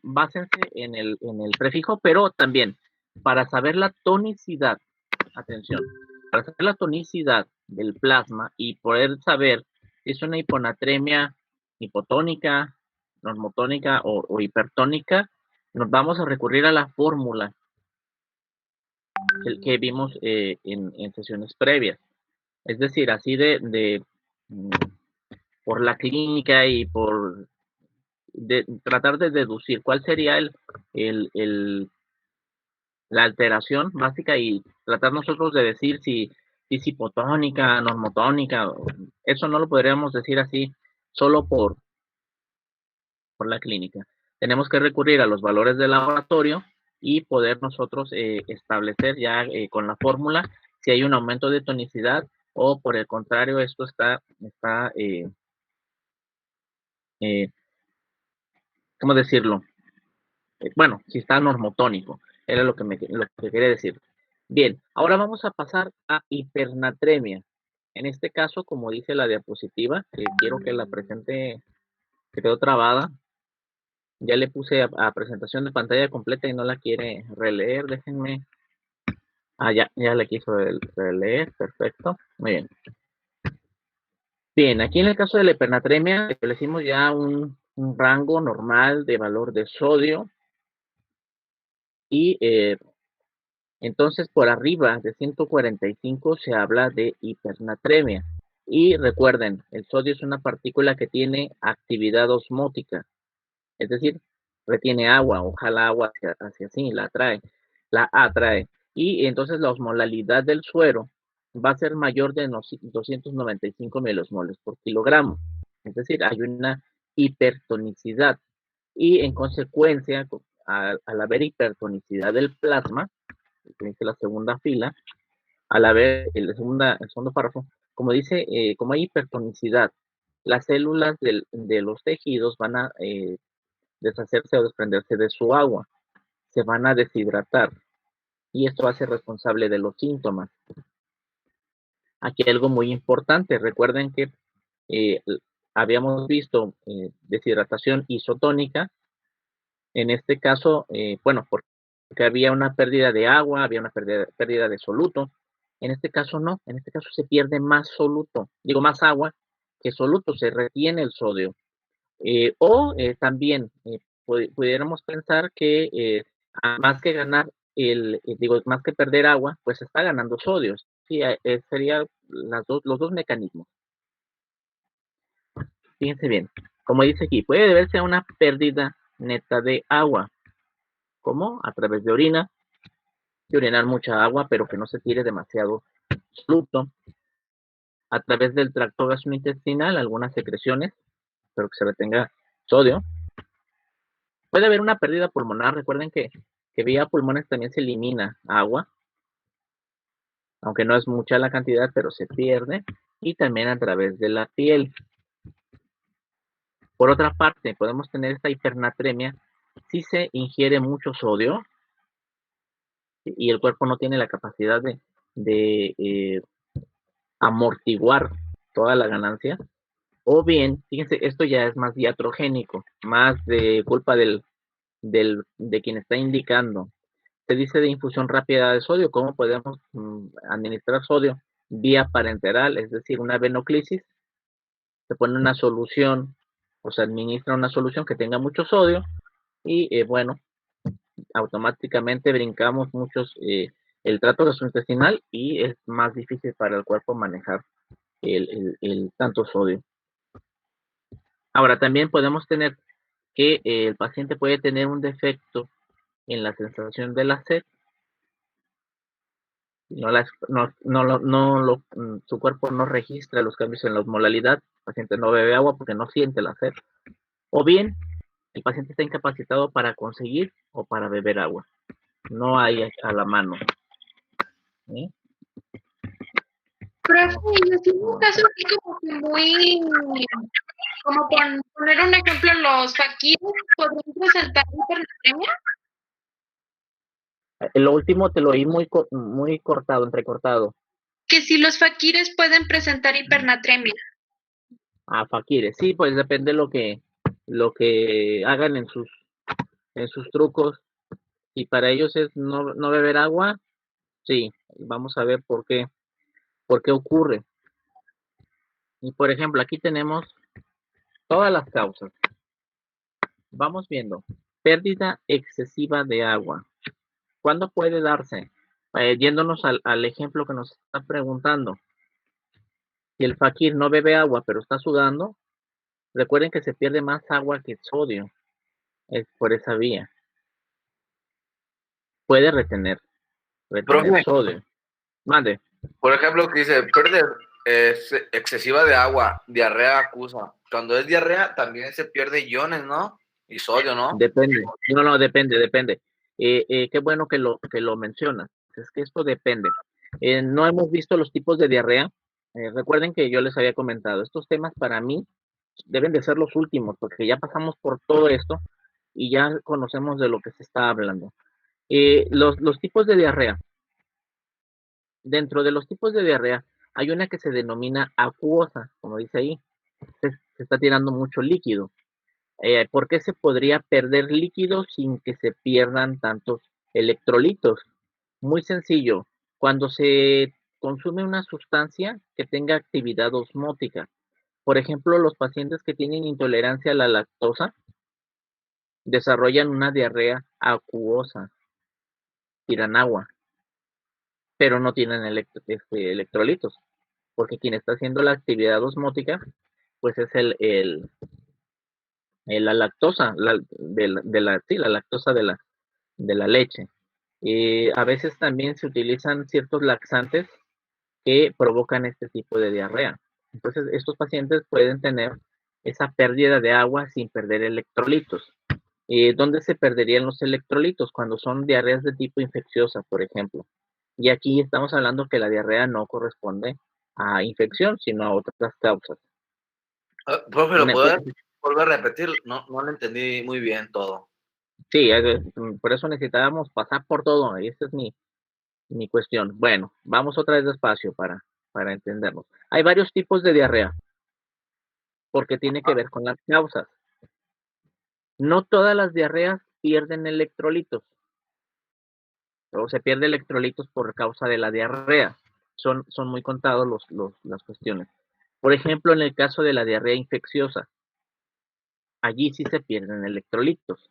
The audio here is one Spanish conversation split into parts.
básense en el prefijo, pero también para saber la tonicidad, atención, para saber la tonicidad del plasma y poder saber si es una hiponatremia hipotónica, normotónica o hipertónica, nos vamos a recurrir a la fórmula que vimos en sesiones previas. Es decir, así por la clínica y por tratar de deducir cuál sería la alteración básica y tratar nosotros de decir si es hipotónica, normotónica. Eso no lo podríamos decir así solo por la clínica. Tenemos que recurrir a los valores del laboratorio y poder nosotros establecer ya con la fórmula si hay un aumento de tonicidad o por el contrario esto está eh, ¿cómo decirlo? Bueno, si está normotónico, era lo que quería decir. Bien, ahora vamos a pasar a hipernatremia. En este caso, como dice la diapositiva, quiero que la presente, que quedó trabada. Ya le puse a presentación de pantalla completa y no la quiere releer, déjenme. Ya la quiso releer, perfecto, muy bien. Bien, aquí en el caso de la hipernatremia, establecimos ya un rango normal de valor de sodio y entonces por arriba de 145 se habla de hipernatremia. Y recuerden, el sodio es una partícula que tiene actividad osmótica, es decir, retiene agua, ojalá agua hacia sí, la atrae. Y entonces la osmolalidad del suero va a ser mayor de 295 milosmoles por kilogramo. Es decir, hay una hipertonicidad. Y en consecuencia, al haber hipertonicidad del plasma, que dice la segunda fila, al haber el segundo párrafo, como dice, como hay hipertonicidad, las células de los tejidos van a deshacerse o desprenderse de su agua, se van a deshidratar y esto hace responsable de los síntomas. Aquí hay algo muy importante, recuerden que eh, habíamos visto deshidratación isotónica, en este caso, bueno, porque había una pérdida de agua, había una pérdida de soluto, en este caso no, en este caso se pierde más soluto, digo más agua que soluto, se retiene el sodio. También pudiéramos pensar que más que ganar más que perder agua, pues está ganando sodio. Sí, sería los dos mecanismos. Fíjense bien, como dice aquí, puede deberse a una pérdida neta de agua, como a través de orina, de orinar mucha agua, pero que no se tire demasiado soluto, a través del tracto gastrointestinal, algunas secreciones, pero que se retenga sodio. Puede haber una pérdida pulmonar, recuerden que vía pulmones también se elimina agua, aunque no es mucha la cantidad, pero se pierde, y también a través de la piel. Por otra parte, podemos tener esta hipernatremia si se ingiere mucho sodio y el cuerpo no tiene la capacidad de amortiguar toda la ganancia, o bien, fíjense, esto ya es más diatrogénico, más de culpa de quien está indicando. Se dice de infusión rápida de sodio, ¿cómo podemos administrar sodio? Vía parenteral, es decir, una venoclisis, se pone una solución, o se administra una solución que tenga mucho sodio y bueno, automáticamente brincamos el trato gastrointestinal y es más difícil para el cuerpo manejar el tanto sodio. Ahora, también podemos tener que el paciente puede tener un defecto en la sensación de la sed, su cuerpo no registra los cambios en la osmolalidad, el paciente no bebe agua porque no siente la sed, o bien el paciente está incapacitado para conseguir o para beber agua, no hay a la mano. ¿Sí? Profe, yo tengo un caso así como que muy, como con poner un ejemplo, los faquires podrían presentar hipernatremia. Lo último te lo oí muy cortado, entrecortado. Que si los faquires pueden presentar hipernatremia. Faquires, sí, pues depende lo que hagan en sus trucos, y para ellos es no beber agua. Sí, vamos a ver por qué ocurre. Y por ejemplo, aquí tenemos todas las causas. Vamos viendo. Pérdida excesiva de agua. ¿Cuándo puede darse? Yéndonos al ejemplo que nos está preguntando. Si el fakir no bebe agua pero está sudando, recuerden que se pierde más agua que sodio. Es por esa vía. Puede retener Profe, sodio. Mande. por ejemplo, que dice, pérdida excesiva de agua, diarrea acusa. Cuando es diarrea también se pierde iones, ¿no? Y sodio, ¿no? Depende. No, depende. Qué bueno que lo mencionas. Es que esto depende. No hemos visto los tipos de diarrea. Recuerden que yo les había comentado, estos temas para mí deben de ser los últimos, porque ya pasamos por todo esto y ya conocemos de lo que se está hablando. Los tipos de diarrea. Dentro de los tipos de diarrea hay una que se denomina acuosa, como dice ahí. Se está tirando mucho líquido. ¿Por qué se podría perder líquido sin que se pierdan tantos electrolitos? Muy sencillo. Cuando se consume una sustancia que tenga actividad osmótica, por ejemplo, los pacientes que tienen intolerancia a la lactosa desarrollan una diarrea acuosa, tiran agua, pero no tienen electrolitos, porque quien está haciendo la actividad osmótica, pues es la lactosa, la lactosa de la leche. A veces también se utilizan ciertos laxantes que provocan este tipo de diarrea. Entonces, estos pacientes pueden tener esa pérdida de agua sin perder electrolitos. ¿Dónde se perderían los electrolitos? Cuando son diarreas de tipo infecciosa, por ejemplo. Y aquí estamos hablando que la diarrea no corresponde a infección, sino a otras causas. Profe, ¿lo puedo volver a repetir? No lo entendí muy bien todo. Sí, por eso necesitábamos pasar por todo, y esa es mi cuestión. Bueno, vamos otra vez despacio para entendernos. Hay varios tipos de diarrea, porque tiene que ver con las causas. No todas las diarreas pierden electrolitos, o se pierde electrolitos por causa de la diarrea. Son muy contados las cuestiones. Por ejemplo, en el caso de la diarrea infecciosa, allí sí se pierden electrolitos,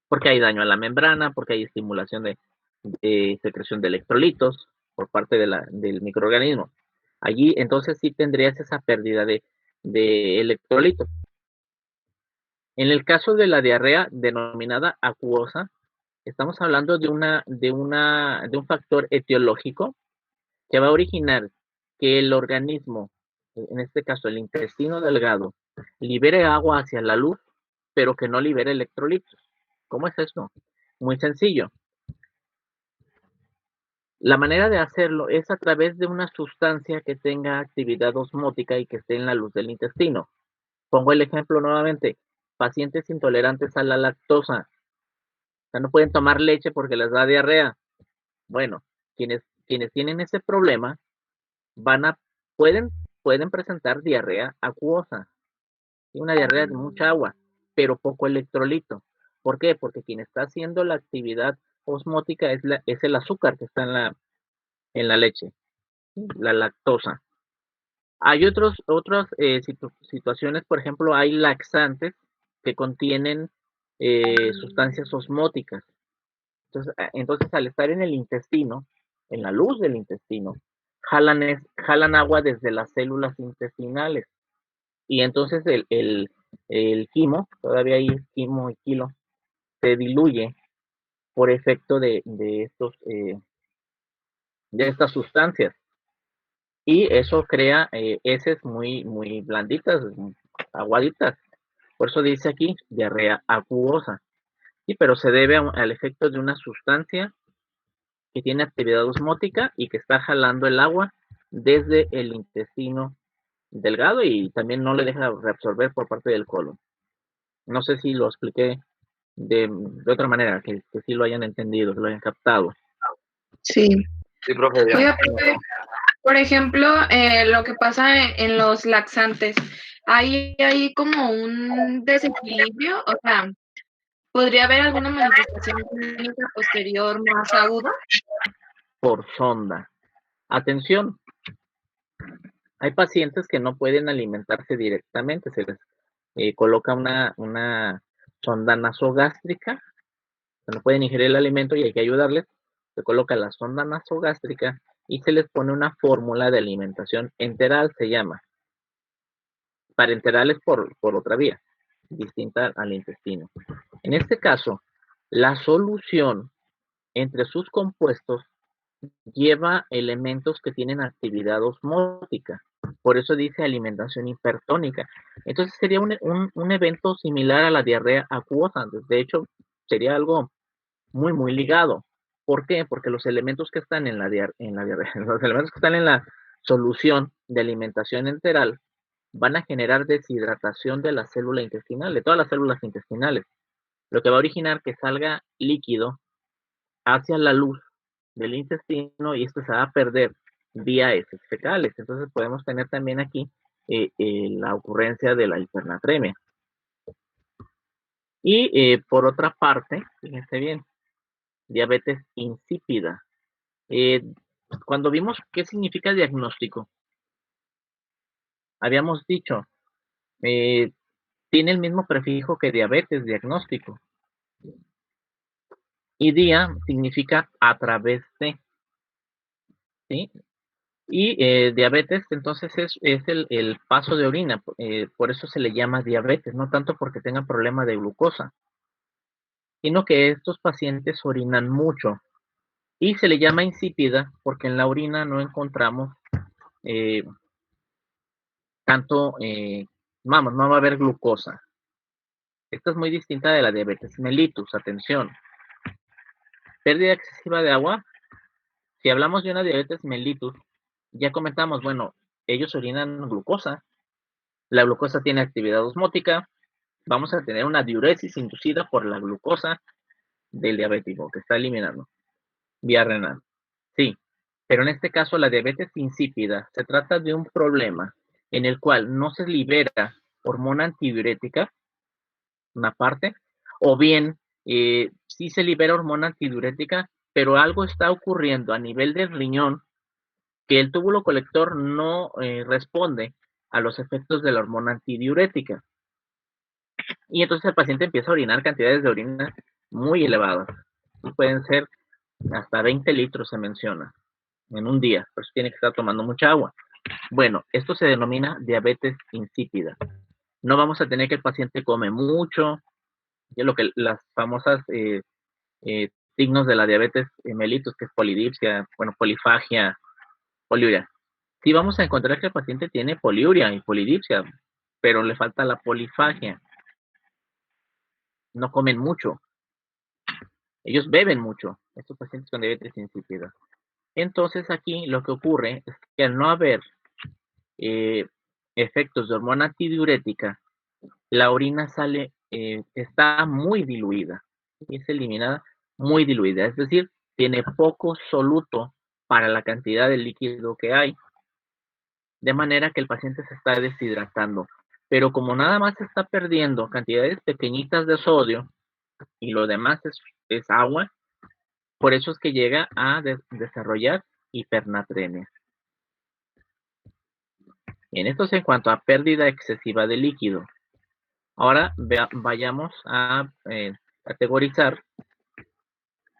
porque hay daño a la membrana, porque hay estimulación de secreción de electrolitos por parte del microorganismo. Allí entonces sí tendrías esa pérdida de electrolitos. En el caso de la diarrea denominada acuosa, estamos hablando de un factor etiológico que va a originar que el organismo, en este caso el intestino delgado, libere agua hacia la luz, pero que no libere electrolitos. ¿Cómo es esto? Muy sencillo. La manera de hacerlo es a través de una sustancia que tenga actividad osmótica y que esté en la luz del intestino. Pongo el ejemplo nuevamente. Pacientes intolerantes a la lactosa. O sea, no pueden tomar leche porque les da diarrea. Bueno, quienes tienen ese problema pueden, pueden presentar diarrea acuosa. Una diarrea de mucha agua, pero poco electrolito. ¿Por qué? Porque quien está haciendo la actividad osmótica es el azúcar que está en la leche, la lactosa. Hay otras situaciones, por ejemplo, hay laxantes que contienen sustancias osmóticas. Entonces, al estar en el intestino, en la luz del intestino, jalan agua desde las células intestinales. Y entonces el quimo, todavía hay quimo y kilo, se diluye por efecto de estas sustancias. Y eso crea heces muy blanditas, aguaditas. Por eso dice aquí diarrea acuosa. Sí, pero se debe al efecto de una sustancia que tiene actividad osmótica y que está jalando el agua desde el intestino delgado y también no le deja reabsorber por parte del colon. No sé si lo expliqué de otra manera, que sí lo hayan entendido, que lo hayan captado. Sí. Sí, profe. Oiga, profe, por ejemplo, lo que pasa en los laxantes, hay como un desequilibrio, o sea, ¿Podría haber alguna manifestación clínica posterior más aguda? Por sonda. Atención, hay pacientes que no pueden alimentarse directamente, se les coloca una sonda nasogástrica, no pueden ingerir el alimento y hay que ayudarles, se coloca la sonda nasogástrica y se les pone una fórmula de alimentación enteral, se llama. Parenteral es por otra vía, distinta al intestino. En este caso, la solución entre sus compuestos lleva elementos que tienen actividad osmótica. Por eso dice alimentación hipertónica. Entonces sería un evento similar a la diarrea acuosa. De hecho, sería algo muy, muy ligado. ¿Por qué? Porque los elementos que están en la diarrea, los elementos que están en la solución de alimentación enteral van a generar deshidratación de la célula intestinal, de todas las células intestinales, lo que va a originar que salga líquido hacia la luz del intestino y esto se va a perder vía heces fecales. Entonces podemos tener también aquí la ocurrencia de la hipernatremia. Y por otra parte, fíjense bien, diabetes insípida. Cuando vimos qué significa diagnóstico, habíamos dicho, tiene el mismo prefijo que diabetes, diagnóstico. Y dia significa a través de, ¿sí? Y diabetes, entonces, es el paso de orina, por eso se le llama diabetes, no tanto porque tengan problema de glucosa, sino que estos pacientes orinan mucho. Y se le llama insípida porque en la orina no encontramos eh, tanto, vamos, no va a haber glucosa. Esta es muy distinta de la diabetes mellitus, atención. Pérdida excesiva de agua. Si hablamos de una diabetes mellitus, ya comentamos, bueno, ellos orinan glucosa. La glucosa tiene actividad osmótica. Vamos a tener una diuresis inducida por la glucosa del diabético que está eliminando vía renal. Sí, pero en este caso la diabetes insípida se trata de un problema en el cual no se libera hormona antidiurética, una parte, o bien sí se libera hormona antidiurética, pero algo está ocurriendo a nivel del riñón que el túbulo colector no responde a los efectos de la hormona antidiurética. Y entonces el paciente empieza a orinar cantidades de orina muy elevadas. Y pueden ser hasta 20 litros, se menciona, en un día. Por eso tiene que estar tomando mucha agua. Bueno, esto se denomina diabetes insípida. No vamos a tener que el paciente come mucho, ya lo que las famosas signos de la diabetes mellitus, que es polidipsia, bueno, polifagia, poliuria. Sí vamos a encontrar que el paciente tiene poliuria y polidipsia, pero le falta la polifagia. No comen mucho. Ellos beben mucho, estos pacientes con diabetes insípida. Entonces aquí lo que ocurre es que al no haber efectos de hormona antidiurética, la orina sale, está muy diluida, es eliminada muy diluida, es decir, tiene poco soluto para la cantidad de líquido que hay, de manera que el paciente se está deshidratando. Pero como nada más está perdiendo cantidades pequeñitas de sodio y lo demás es agua, por eso es que llega a desarrollar hipernatremia. Bien, esto es en cuanto a pérdida excesiva de líquido. Ahora vayamos a categorizar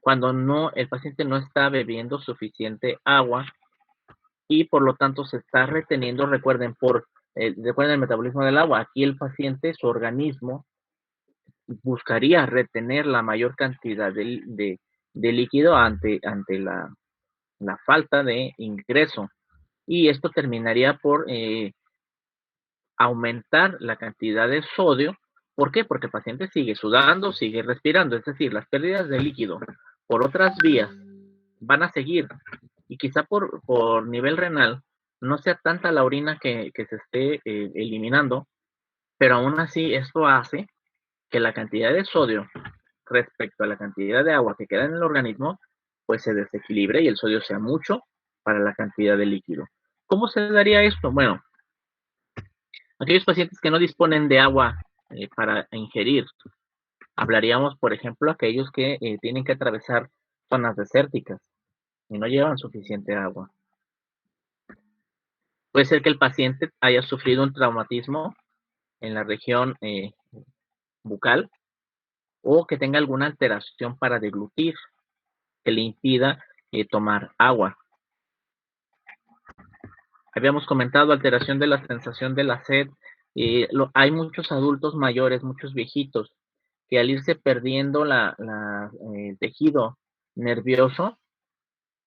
cuando el paciente no está bebiendo suficiente agua y por lo tanto se está reteniendo, recuerden el metabolismo del agua, aquí el paciente, su organismo, buscaría retener la mayor cantidad de líquido ante la falta de ingreso y esto terminaría por aumentar la cantidad de sodio. ¿Por qué? Porque el paciente sigue sudando, sigue respirando, es decir, las pérdidas de líquido por otras vías van a seguir y quizá por nivel renal no sea tanta la orina que se esté eliminando, pero aún así esto hace que la cantidad de sodio respecto a la cantidad de agua que queda en el organismo pues se desequilibre y el sodio sea mucho para la cantidad de líquido. ¿Cómo se daría esto? Bueno, aquellos pacientes que no disponen de agua para ingerir, Hablaríamos, por ejemplo, aquellos que tienen que atravesar zonas desérticas y no llevan suficiente agua. Puede ser que el paciente haya sufrido un traumatismo en la región bucal o que tenga alguna alteración para deglutir que le impida tomar agua. Habíamos comentado alteración de la sensación de la sed. Hay muchos adultos mayores, muchos viejitos, que al irse perdiendo el tejido nervioso,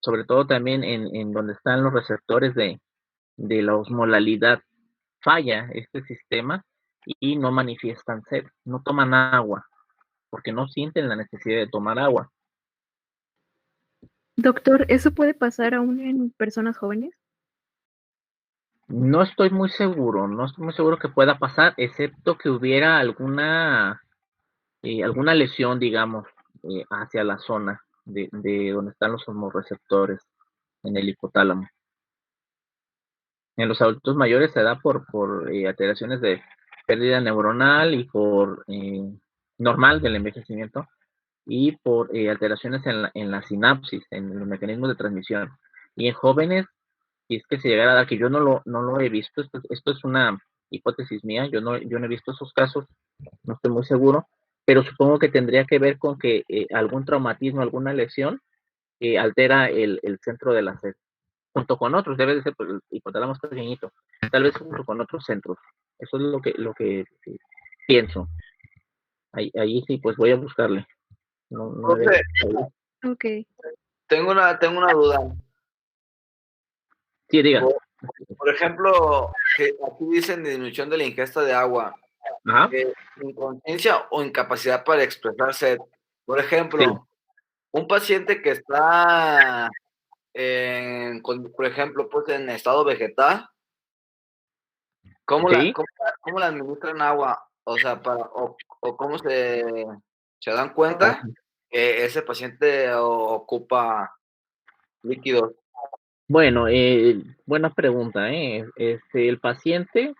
sobre todo también en donde están los receptores de la osmolalidad, falla este sistema y no manifiestan sed, no toman agua, porque no sienten la necesidad de tomar agua. Doctor, ¿eso puede pasar aún en personas jóvenes? No estoy muy seguro, no estoy muy seguro que pueda pasar, excepto que hubiera alguna lesión, digamos, hacia la zona de donde están los hormoreceptores en el hipotálamo. En los adultos mayores se da por alteraciones de pérdida neuronal y por normal del envejecimiento y por alteraciones en la sinapsis, en los mecanismos de transmisión. Y en jóvenes, si es que se llegara a dar, que yo no lo he visto, esto es una hipótesis mía, yo no he visto esos casos, no estoy muy seguro, pero supongo que tendría que ver con que algún traumatismo, alguna lesión altera el centro de la sed, junto con otros, debe de ser pues, el hipotálamo pequeñito, tal vez junto con otros centros. Eso es lo que pienso. Ahí sí, pues voy a buscarle. No Ok. Tengo una duda. Sí, diga. Por ejemplo, que aquí dicen disminución de la ingesta de agua, inconsciencia o incapacidad para expresarse. Por ejemplo, Sí. un paciente que está, por ejemplo, pues en estado vegetal, ¿cómo ¿Sí? cómo le administran agua? O sea, o cómo se dan cuenta que ese paciente ocupa líquidos. Bueno, buena pregunta, ¿eh? El paciente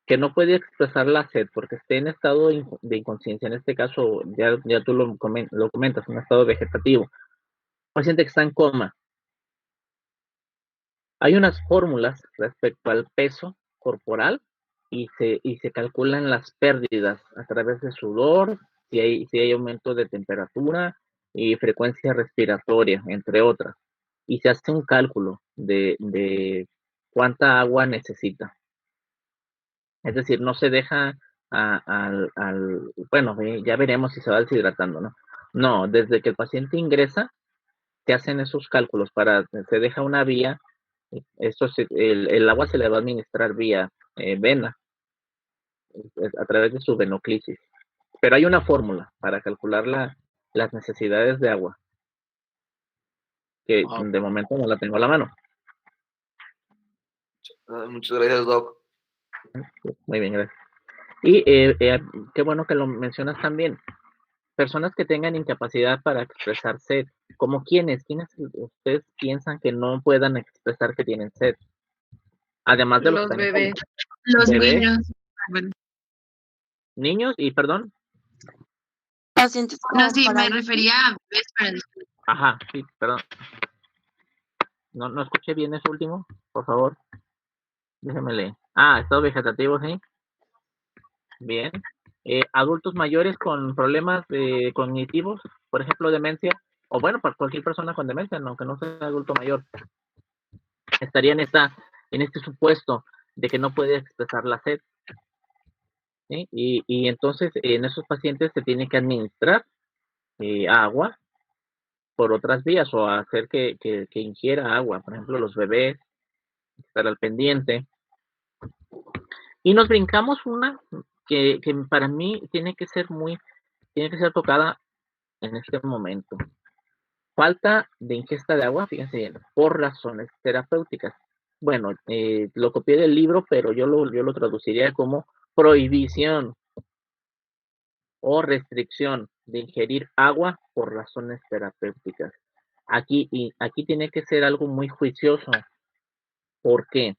que no puede expresar la sed porque esté en estado de inconsciencia, en este caso ya tú lo comentas, un estado vegetativo, paciente que está en coma. Hay unas fórmulas respecto al peso corporal y se calculan las pérdidas a través de sudor, si hay aumento de temperatura y frecuencia respiratoria, entre otras. Y se hace un cálculo de cuánta agua necesita. Es decir, no se deja bueno, ya veremos si se va deshidratando, ¿no? No, desde que el paciente ingresa, se hacen esos cálculos se deja una vía, el agua se le va a administrar vía vena, a través de su venoclisis. Pero hay una fórmula para calcular las necesidades de agua, que de momento no la tengo a la mano. Muchas gracias, Doc. Muy bien, gracias. Y qué bueno que lo mencionas también. Personas que tengan incapacidad para expresar sed, como quienes ustedes piensan que no puedan expresar que tienen sed, además de los Los bebés. Los bebés, niños. Bueno. niños y perdón. Pacientes No, sí, me refería a bebés, pero Ajá, sí, perdón. No escuché bien eso último, por favor. Déjeme leer. Estado vegetativo, sí. Bien. Adultos mayores con problemas cognitivos, por ejemplo, demencia, o bueno, para cualquier persona con demencia, aunque no sea adulto mayor, estaría en este supuesto de que no puede expresar la sed. ¿Sí? Y entonces en esos pacientes se tiene que administrar agua por otras vías o hacer que ingiera agua, por ejemplo, los bebés, estar al pendiente. Y nos brincamos una que para mí tiene que ser tocada en este momento. Falta de ingesta de agua, fíjense bien, por razones terapéuticas. Bueno, lo copié del libro, pero yo lo traduciría como prohibición o restricción de ingerir agua por razones terapéuticas. Aquí tiene que ser algo muy juicioso. ¿Por qué?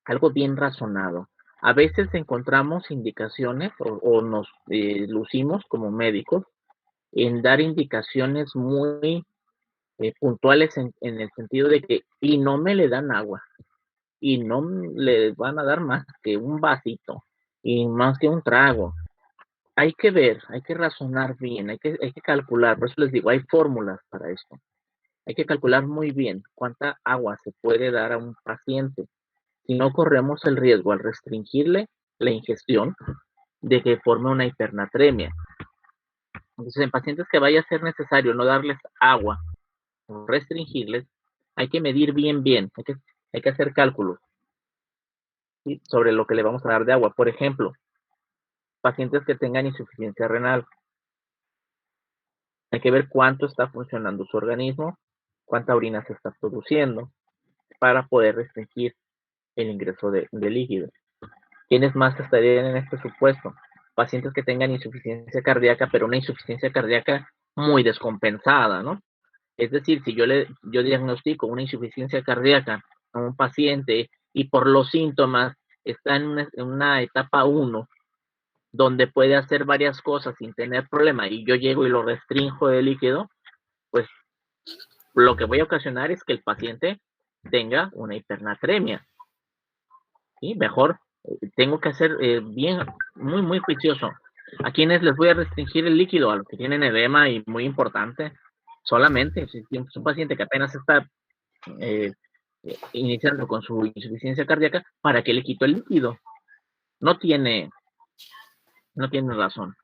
Algo bien razonado. A veces encontramos indicaciones o nos lucimos como médicos en dar indicaciones muy puntuales en el sentido de que, y no me le dan agua, y no le van a dar más que un vasito, y más que un trago. Hay que ver, hay que razonar bien, hay que calcular, por eso les digo, hay fórmulas para esto. Hay que calcular muy bien cuánta agua se puede dar a un paciente. Si no corremos el riesgo al restringirle la ingestión de que forme una hipernatremia. Entonces, en pacientes que vaya a ser necesario no darles agua o restringirles, hay que medir bien, hay que hacer cálculos, ¿sí?, sobre lo que le vamos a dar de agua. Por ejemplo, pacientes que tengan insuficiencia renal, hay que ver cuánto está funcionando su organismo, cuánta orina se está produciendo para poder restringir el ingreso de líquidos. ¿Quiénes más estarían en este supuesto? Pacientes que tengan insuficiencia cardíaca, pero una insuficiencia cardíaca muy descompensada, ¿no? Es decir, si yo diagnostico una insuficiencia cardíaca a un paciente y por los síntomas está en una etapa 1, donde puede hacer varias cosas sin tener problema, y yo llego y lo restrinjo de líquido, pues lo que voy a ocasionar es que el paciente tenga una hipernatremia. ¿Sí? Mejor tengo que hacer bien, muy juicioso. ¿A quienes les voy a restringir el líquido? A los que tienen edema, y muy importante, solamente si es un paciente que apenas está iniciando con su insuficiencia cardíaca, ¿para qué le quito el líquido? No tiene razón.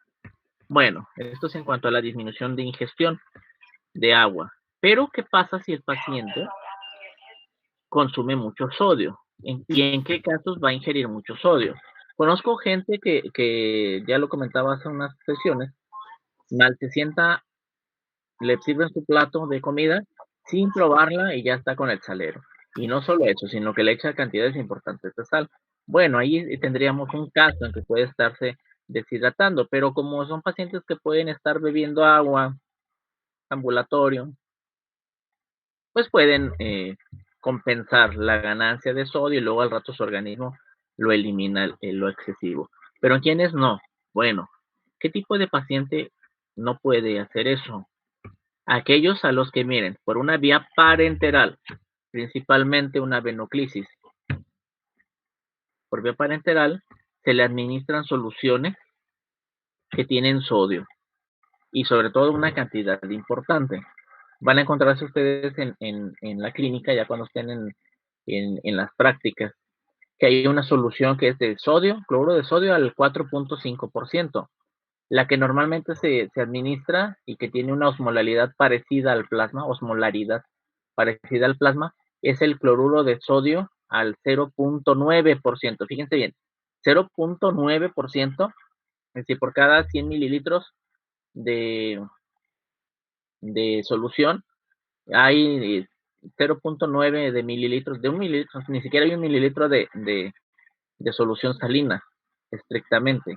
Bueno, esto es en cuanto a la disminución de ingestión de agua. Pero, ¿qué pasa si el paciente consume mucho sodio? ¿Y en qué casos va a ingerir mucho sodio? Conozco gente que ya lo comentaba hace unas sesiones, mal se sienta, le sirven su plato de comida sin probarla y ya está con el salero. Y no solo eso, sino que le echa cantidades importantes de sal. Bueno, ahí tendríamos un caso en que puede estarse deshidratando, pero como son pacientes que pueden estar bebiendo agua ambulatorio, pues pueden compensar la ganancia de sodio y luego al rato su organismo lo elimina lo excesivo. Pero en quienes no, bueno, ¿qué tipo de paciente no puede hacer eso? Aquellos a los que, miren, por una vía parenteral, principalmente una venoclisis, por vía parenteral se le administran soluciones que tienen sodio y sobre todo una cantidad importante. Van a encontrarse ustedes en la clínica, ya cuando estén en las prácticas, que hay una solución que es de sodio, cloruro de sodio al 4.5%. La que normalmente se administra y que tiene una osmolaridad parecida al plasma, es el cloruro de sodio al 0.9%. Fíjense bien, 0.9%, es decir, por cada 100 mililitros de solución hay 0.9 de mililitros, de un mililitro, ni siquiera hay un mililitro de solución salina, estrictamente.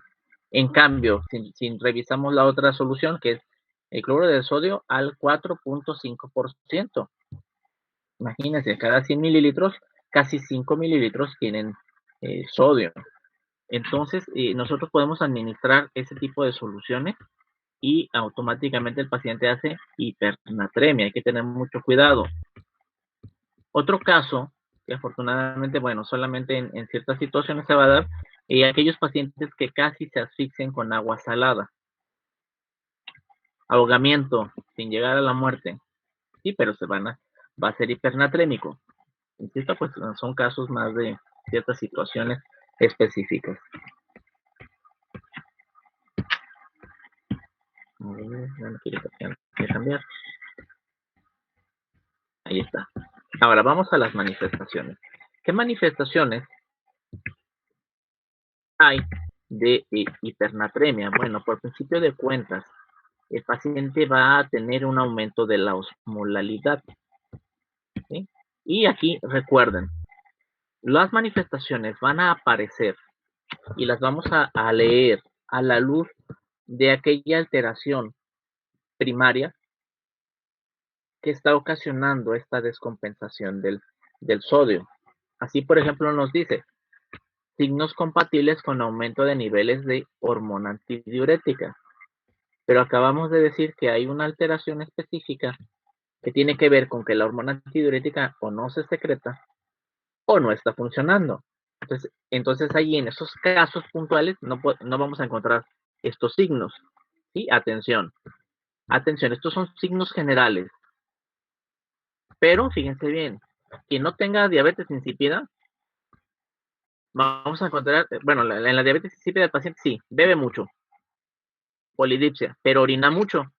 En cambio, si revisamos la otra solución, que es el cloruro de sodio al 4.5%. Imagínense, cada 100 mililitros, casi 5 mililitros tienen sodio. Entonces, nosotros podemos administrar ese tipo de soluciones y automáticamente el paciente hace hipernatremia. Hay que tener mucho cuidado. Otro caso, que afortunadamente, bueno, solamente en ciertas situaciones se va a dar, aquellos pacientes que casi se asfixian con agua salada. Ahogamiento sin llegar a la muerte. Sí, pero va a ser hipernatrémico. Insisto, pues son casos más de ciertas situaciones específicas. Bueno, quiere cambiar. Ahí está. Ahora vamos a las manifestaciones. ¿Qué manifestaciones hay de hipernatremia? Bueno, por principio de cuentas, el paciente va a tener un aumento de la osmolalidad. ¿Sí? Y aquí recuerden, las manifestaciones van a aparecer y las vamos a leer a la luz de aquella alteración primaria que está ocasionando esta descompensación del sodio. Así, por ejemplo, nos dice, signos compatibles con aumento de niveles de hormona antidiurética. Pero acabamos de decir que hay una alteración específica que tiene que ver con que la hormona antidiurética o no se secreta o no está funcionando. Entonces ahí en esos casos puntuales no vamos a encontrar estos signos. ¿Sí? Atención, estos son signos generales. Pero fíjense bien, quien no tenga diabetes insípida, vamos a encontrar, bueno, en la diabetes insípida el paciente sí, bebe mucho, polidipsia, pero orina mucho.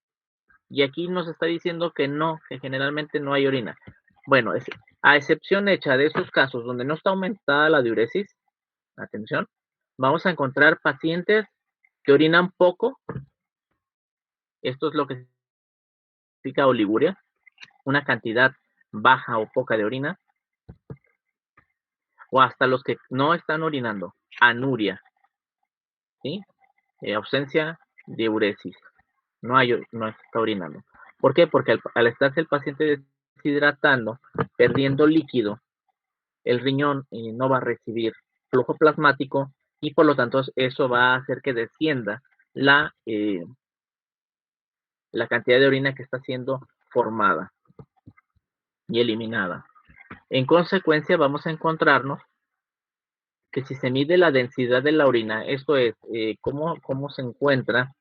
Y aquí nos está diciendo que no, que generalmente no hay orina. Bueno, a excepción hecha de esos casos donde no está aumentada la diuresis, atención, vamos a encontrar pacientes que orinan poco. Esto es lo que significa oliguria, una cantidad baja o poca de orina, o hasta los que no están orinando, anuria, ¿sí? Ausencia de diuresis, no está orinando. ¿Por qué? Porque al estarse el paciente deshidratando, perdiendo líquido, el riñón no va a recibir flujo plasmático y por lo tanto eso va a hacer que descienda la cantidad de orina que está siendo formada y eliminada. En consecuencia, vamos a encontrarnos que si se mide la densidad de la orina, esto es, cómo se encuentra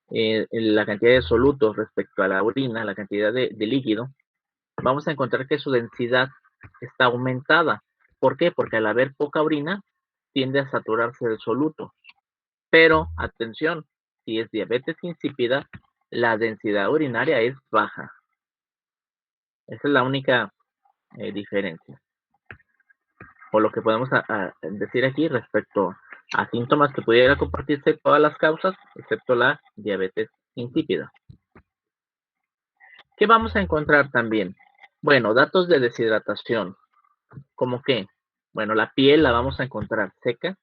la cantidad de solutos respecto a la orina, la cantidad de líquido, vamos a encontrar que su densidad está aumentada. ¿Por qué? Porque al haber poca orina, tiende a saturarse el soluto. Pero, atención, si es diabetes insípida, la densidad urinaria es baja. Esa es la única diferencia. O lo que podemos decir aquí respecto a síntomas que pudiera compartirse todas las causas, excepto la diabetes insípida. ¿Qué vamos a encontrar también? Bueno, datos de deshidratación. ¿Cómo qué? Bueno, la piel la vamos a encontrar seca.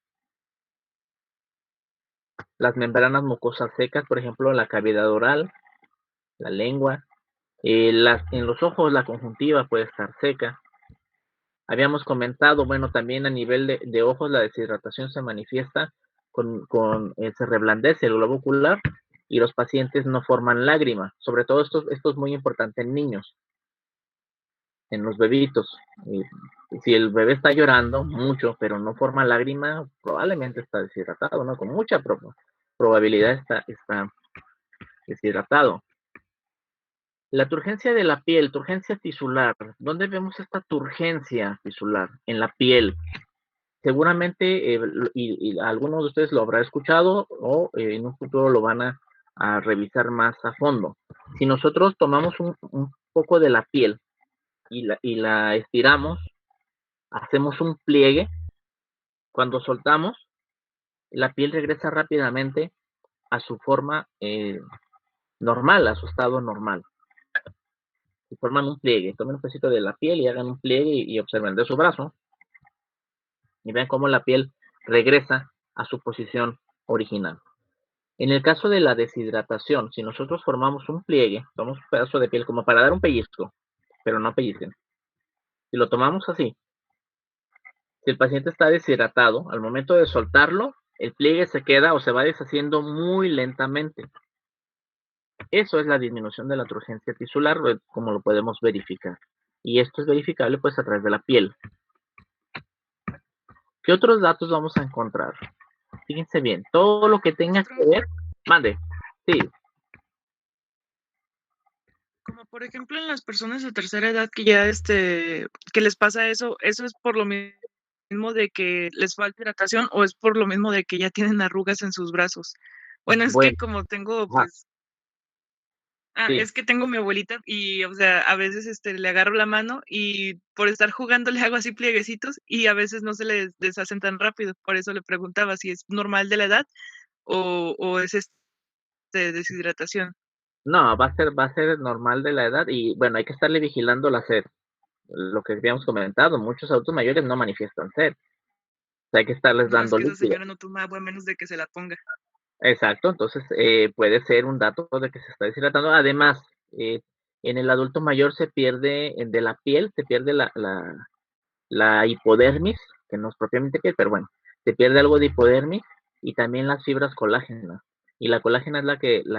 Las membranas mucosas secas, por ejemplo, la cavidad oral, la lengua. En los ojos la conjuntiva puede estar seca. Habíamos comentado, bueno, también a nivel de ojos la deshidratación se manifiesta se reblandece el globo ocular y los pacientes no forman lágrima. Sobre todo esto es muy importante en niños, en los bebitos. Si el bebé está llorando mucho, pero no forma lágrima, probablemente está deshidratado, ¿no? Con mucha probabilidad está deshidratado. La turgencia de la piel, turgencia tisular. ¿Dónde vemos esta turgencia tisular? En la piel. Seguramente, y algunos de ustedes lo habrán escuchado o en un futuro lo van a revisar más a fondo. Si nosotros tomamos un poco de la piel y la estiramos, hacemos un pliegue, cuando soltamos, la piel regresa rápidamente a su forma normal, a su estado normal. Y forman un pliegue. Tomen un pedacito de la piel y hagan un pliegue y observen de su brazo. Y vean cómo la piel regresa a su posición original. En el caso de la deshidratación, si nosotros formamos un pliegue, tomamos un pedazo de piel como para dar un pellizco, pero no pellizquen. Si lo tomamos así, si el paciente está deshidratado, al momento de soltarlo, el pliegue se queda o se va deshaciendo muy lentamente. Eso es la disminución de la turgencia tisular, como lo podemos verificar. Y esto es verificable pues a través de la piel. ¿Qué otros datos vamos a encontrar? Fíjense bien, todo lo que tenga que ver, mande, sí. Como por ejemplo en las personas de tercera edad que ya que les pasa eso es por lo mismo de que les falta hidratación o es por lo mismo de que ya tienen arrugas en sus brazos. Bueno, es que como tengo pues sí. es que tengo mi abuelita y, o sea, a veces le agarro la mano y por estar jugando le hago así plieguecitos y a veces no se le deshacen tan rápido. Por eso le preguntaba si es normal de la edad o es deshidratación. No, va a ser normal de la edad y bueno, hay que estarle vigilando la sed. Lo que habíamos comentado, muchos adultos mayores no manifiestan sed. O sea, hay que estarles No, es dando que esa líquido. señora no toma agua a menos de que se la ponga. Exacto, entonces puede ser un dato de que se está deshidratando. Además, en el adulto mayor se pierde de la piel, se pierde la hipodermis, que no es propiamente piel, pero bueno, se pierde algo de hipodermis y también las fibras colágenas. Y la colágena es la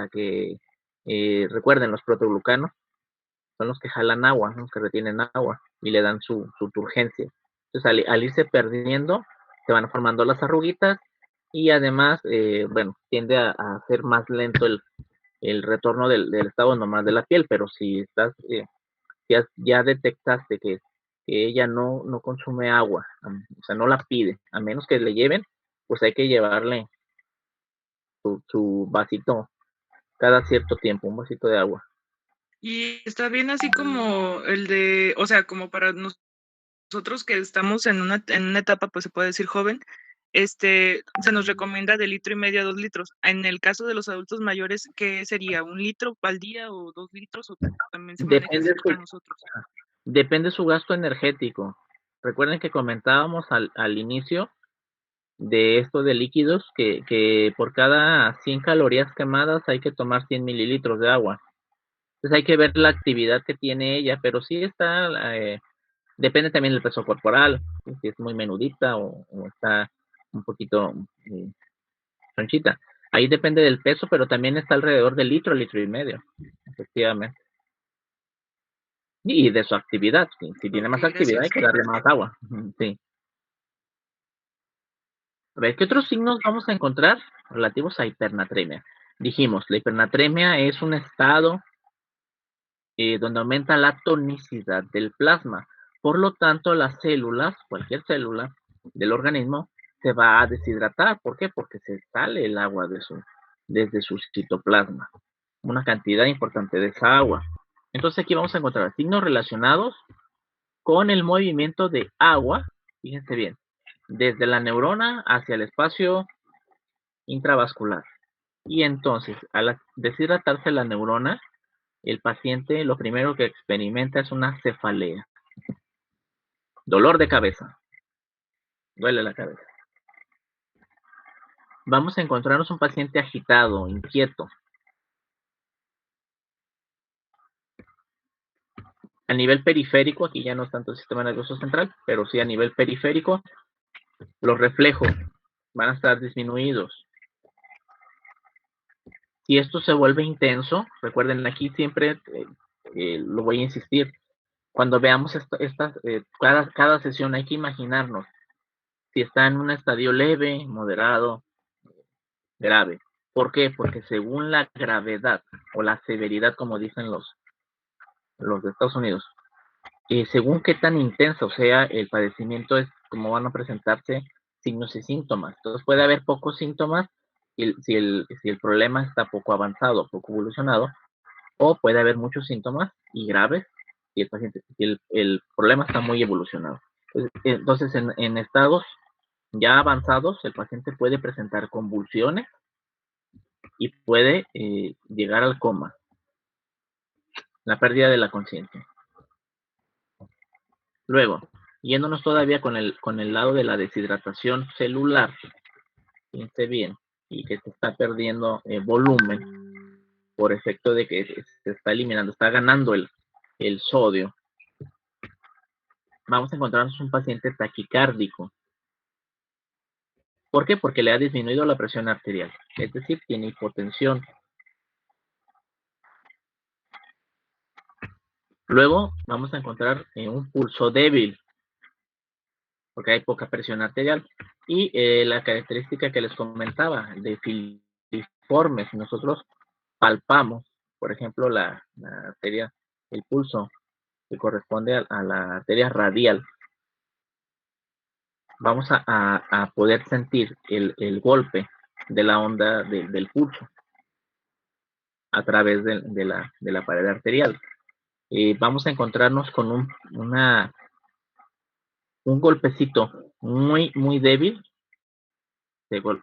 que recuerden, los protoglucanos son los que jalan agua, los que retienen agua y le dan su turgencia. Entonces, al irse perdiendo, se van formando las arruguitas y además, bueno, tiende a ser más lento el retorno del estado normal de la piel, pero si estás, ya detectaste que ella no consume agua, o sea, no la pide, a menos que le lleven, pues hay que llevarle su vasito cada cierto tiempo, un vasito de agua. Y está bien así como el de, o sea, como para nosotros que estamos en una etapa, pues se puede decir joven, se nos recomienda de 1,5 litros a 2 litros. En el caso de los adultos mayores, ¿qué sería? ¿1 litro al día o 2 litros? ¿O también se maneja así para nosotros? Depende su gasto energético. Recuerden que comentábamos al inicio de esto de líquidos que por cada 100 calorías quemadas hay que tomar 100 mililitros de agua. Entonces hay que ver la actividad que tiene ella, pero sí está, depende también del peso corporal, si es muy menudita o está un poquito chonchita. Ahí depende del peso, pero también está alrededor del litro y medio, efectivamente. Y de su actividad, si tiene más actividad hay que darle más agua. Sí. A ver, ¿qué otros signos vamos a encontrar relativos a hipernatremia? Dijimos, la hipernatremia es un estado donde aumenta la tonicidad del plasma. Por lo tanto, las células, cualquier célula del organismo, se va a deshidratar. ¿Por qué? Porque se sale el agua desde su citoplasma. Una cantidad importante de esa agua. Entonces aquí vamos a encontrar signos relacionados con el movimiento de agua, fíjense bien, desde la neurona hacia el espacio intravascular. Y entonces, al deshidratarse la neurona, el paciente lo primero que experimenta es una cefalea. Dolor de cabeza. Duele la cabeza. Vamos a encontrarnos un paciente agitado, inquieto. A nivel periférico, aquí ya no es tanto el sistema nervioso central, pero sí a nivel periférico, los reflejos van a estar disminuidos. Si esto se vuelve intenso, recuerden, aquí siempre lo voy a insistir, cuando veamos cada sesión hay que imaginarnos si está en un estadio leve, moderado, grave. ¿Por qué? Porque según la gravedad o la severidad, como dicen los de Estados Unidos, según qué tan intenso sea el padecimiento, es como van a presentarse signos y síntomas. Entonces puede haber pocos síntomas si el problema está poco avanzado, poco evolucionado, o puede haber muchos síntomas y graves si el paciente, si el problema está muy evolucionado. Entonces en estados ya avanzados, el paciente puede presentar convulsiones y puede llegar al coma, la pérdida de la conciencia. Luego, yéndonos todavía con el lado de la deshidratación celular, fíjense bien, y que se está perdiendo volumen por efecto de que se está eliminando, está ganando el sodio. Vamos a encontrarnos un paciente taquicárdico. ¿Por qué? Porque le ha disminuido la presión arterial, es decir, tiene hipotensión. Luego vamos a encontrar un pulso débil, porque hay poca presión arterial. Y la característica que les comentaba de filiforme, si nosotros palpamos, por ejemplo, la arteria, el pulso que corresponde a la arteria radial, vamos a poder sentir el golpe de la onda del pulso a través de la pared arterial. Vamos a encontrarnos con un golpecito muy, muy débil,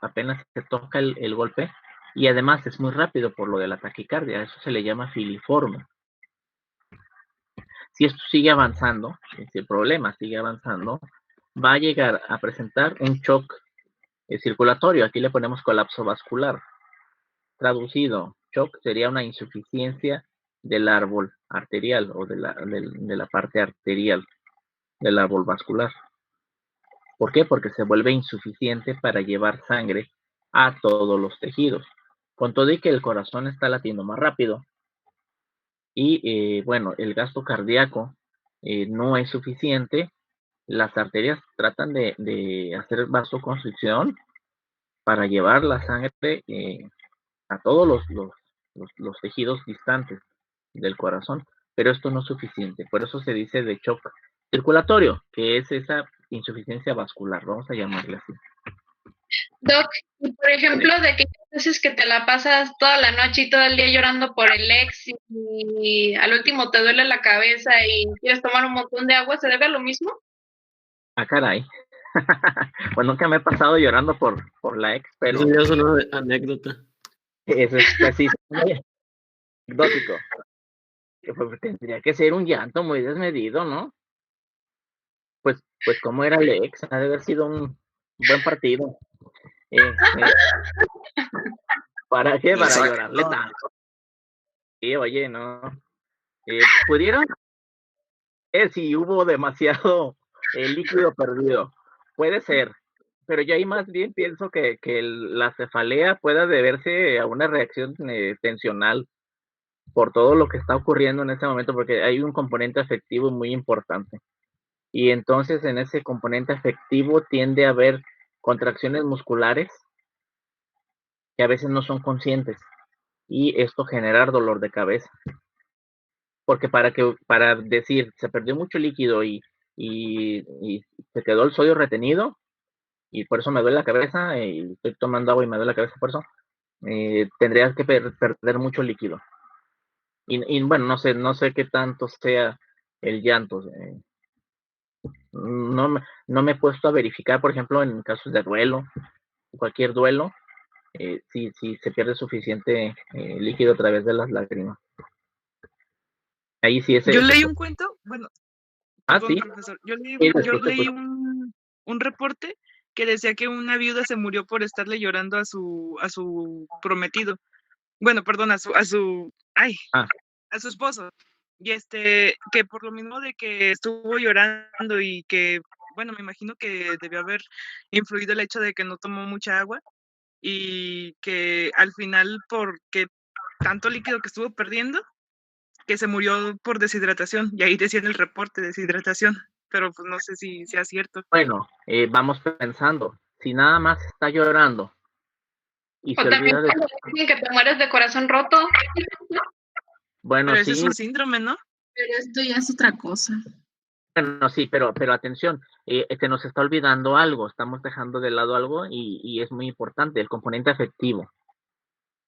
apenas se toca el golpe, y además es muy rápido por lo de la taquicardia, eso se le llama filiforme. Si esto sigue avanzando, si el problema sigue avanzando, va a llegar a presentar un shock circulatorio, aquí le ponemos colapso vascular. Traducido, shock sería una insuficiencia del árbol arterial o de la parte arterial del árbol vascular. ¿Por qué? Porque se vuelve insuficiente para llevar sangre a todos los tejidos. Con todo y que el corazón está latiendo más rápido y, bueno, el gasto cardíaco no es suficiente, las arterias tratan de hacer vasoconstricción para llevar la sangre a todos los tejidos distantes del corazón, pero esto no es suficiente. Por eso se dice de shock circulatorio, que es esa insuficiencia vascular, vamos a llamarle así. Doc, y por ejemplo, de que veces que te la pasas toda la noche y todo el día llorando por el ex y al último te duele la cabeza y quieres tomar un montón de agua, ¿se debe a lo mismo? Ah, caray. Pues nunca me he pasado llorando por la ex, pero Eso ya es una anécdota. eso es pues, sí, muy anecdótico. Pues, tendría que ser un llanto muy desmedido, ¿no? Pues como era el ex, ha de haber sido un buen partido. ¿Para qué? Para Exacto. llorarle tanto. Sí, oye, no. ¿Pudieron? Si hubo demasiado líquido perdido. Puede ser. Pero yo ahí más bien pienso que la cefalea pueda deberse a una reacción tensional por todo lo que está ocurriendo en ese momento, porque hay un componente afectivo muy importante. Y entonces en ese componente afectivo tiende a haber contracciones musculares que a veces no son conscientes y esto generar dolor de cabeza. Porque para decir se perdió mucho líquido y se quedó el sodio retenido y por eso me duele la cabeza y estoy tomando agua y me duele la cabeza por eso, tendrías que perder mucho líquido. Y bueno, no sé qué tanto sea el llanto. No me he puesto a verificar, por ejemplo, en casos de duelo, cualquier duelo, si se pierde suficiente líquido a través de las lágrimas. Ahí sí es. Yo leí un cuento, bueno, perdón, sí. profesor, yo Sí, leí un reporte que decía que una viuda se murió por estarle llorando a su prometido. Bueno, perdón, a su esposo. Y que por lo mismo de que estuvo llorando y que, bueno, me imagino que debió haber influido el hecho de que no tomó mucha agua y que al final, porque tanto líquido que estuvo perdiendo, que se murió por deshidratación. Y ahí decía en el reporte deshidratación, pero pues no sé si sea cierto. Bueno, vamos pensando, si nada más está llorando y O se también olvida de... cuando dicen que te mueres de corazón roto. Bueno, pero sí. ese es un síndrome, ¿no? Pero esto ya es otra cosa. Bueno, sí, pero atención, se nos está olvidando algo, estamos dejando de lado algo y es muy importante, el componente afectivo.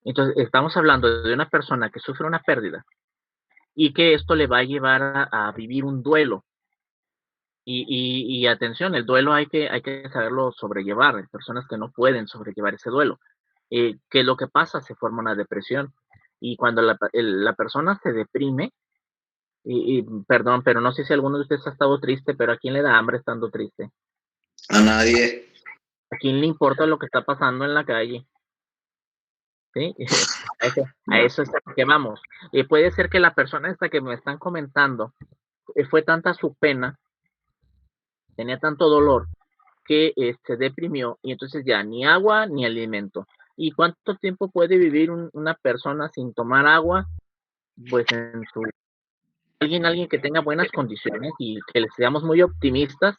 Entonces, estamos hablando de una persona que sufre una pérdida y que esto le va a llevar a vivir un duelo. Y atención, el duelo hay que saberlo sobrellevar, hay personas que no pueden sobrellevar ese duelo. ¿Qué es lo que pasa? Se forma una depresión. Y cuando la persona se deprime, perdón, pero no sé si alguno de ustedes ha estado triste, pero ¿a quién le da hambre estando triste? A nadie. ¿A quién le importa lo que está pasando en la calle? ¿Sí? A eso es a lo que vamos. Puede ser que la persona esta que me están comentando, fue tanta su pena, tenía tanto dolor, que se deprimió y entonces ya ni agua ni alimento. ¿Y cuánto tiempo puede vivir una persona sin tomar agua? Pues alguien que tenga buenas condiciones y que les seamos muy optimistas,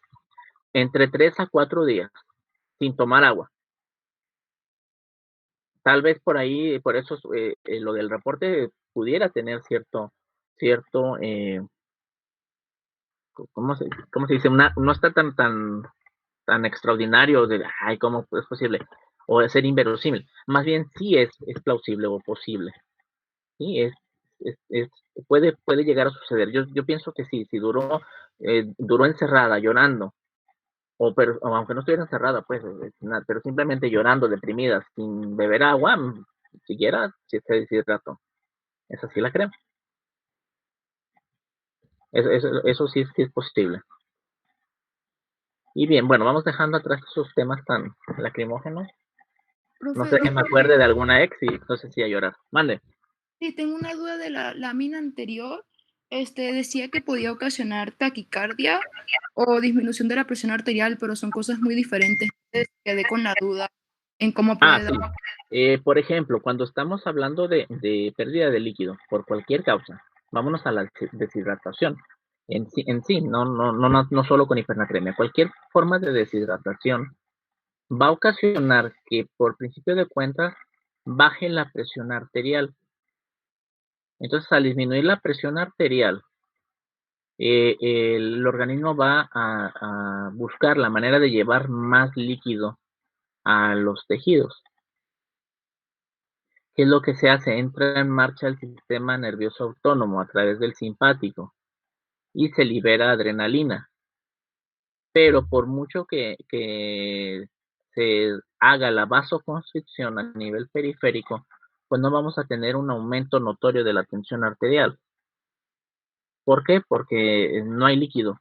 entre 3 a 4 días sin tomar agua. Tal vez por ahí, por eso lo del reporte pudiera tener cierto ¿cómo se dice? No está tan extraordinario de, ay, ¿cómo es posible? O de ser inverosímil. Más bien sí es plausible o posible. Sí, puede llegar a suceder. Yo pienso que sí, si duró encerrada, llorando, o aunque no estuviera encerrada, pues, pero simplemente llorando, deprimida, sin beber agua, siquiera si se deshidrató. Esa sí la creo. Eso sí es posible. Y bien, bueno, vamos dejando atrás esos temas tan lacrimógenos. No sé que me acuerde de alguna ex y no sé si a llorar. Mande. Sí, tengo una duda de la lámina anterior. Decía que podía ocasionar taquicardia o disminución de la presión arterial, pero son cosas muy diferentes. Entonces quedé con la duda en cómo puede Sí. Por ejemplo, cuando estamos hablando de pérdida de líquido por cualquier causa, vámonos a la deshidratación. En sí, no solo con hipernatremia. Cualquier forma de deshidratación va a ocasionar que, por principio de cuentas, baje la presión arterial. Entonces, al disminuir la presión arterial, el organismo va a buscar la manera de llevar más líquido a los tejidos. ¿Qué es lo que se hace? Entra en marcha el sistema nervioso autónomo a través del simpático y se libera adrenalina. Pero por mucho que se haga la vasoconstricción a nivel periférico, pues no vamos a tener un aumento notorio de la tensión arterial. ¿Por qué? Porque no hay líquido.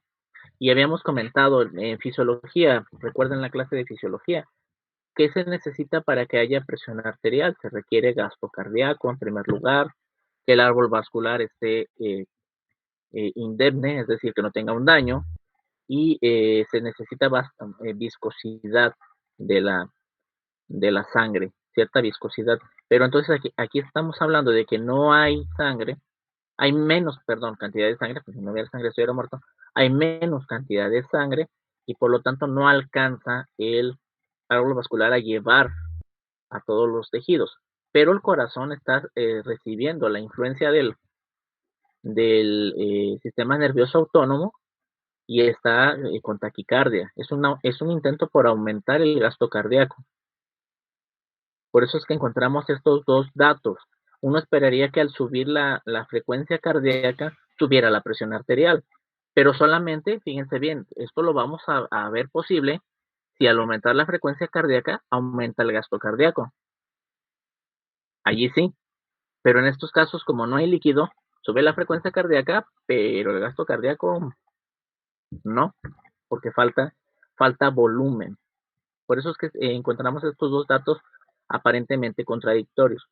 Y habíamos comentado en fisiología, recuerden la clase de fisiología, ¿qué se necesita para que haya presión arterial? Se requiere gasto cardíaco en primer lugar, que el árbol vascular esté indemne, es decir, que no tenga un daño, y se necesita viscosidad de la sangre, cierta viscosidad. Pero entonces aquí estamos hablando de que no hay sangre, hay menos, cantidad de sangre, pues si no hubiera sangre estuviera muerto, hay menos cantidad de sangre y por lo tanto no alcanza el árbol vascular a llevar a todos los tejidos. Pero el corazón está recibiendo la influencia del sistema nervioso autónomo y está con taquicardia. Es un intento por aumentar el gasto cardíaco. Por eso es que encontramos estos dos datos. Uno esperaría que al subir la frecuencia cardíaca subiera la presión arterial, pero solamente, fíjense bien, esto lo vamos a ver posible si al aumentar la frecuencia cardíaca aumenta el gasto cardíaco. Allí sí, pero en estos casos, como no hay líquido, sube la frecuencia cardíaca, pero el gasto cardíaco no, porque falta volumen. Por eso es que encontramos estos dos datos aparentemente contradictorios.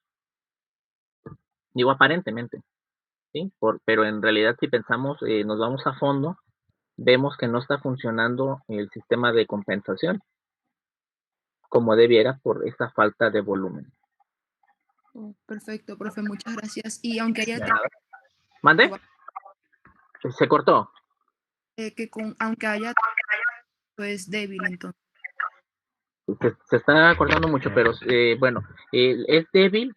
Digo aparentemente, ¿sí? Pero en realidad si pensamos, nos vamos a fondo, vemos que no está funcionando el sistema de compensación como debiera por esa falta de volumen. Oh, perfecto, profe, muchas gracias. Y aunque haya ¿Mande? Se cortó. aunque haya pues débil, entonces. Se está cortando mucho, pero bueno, es débil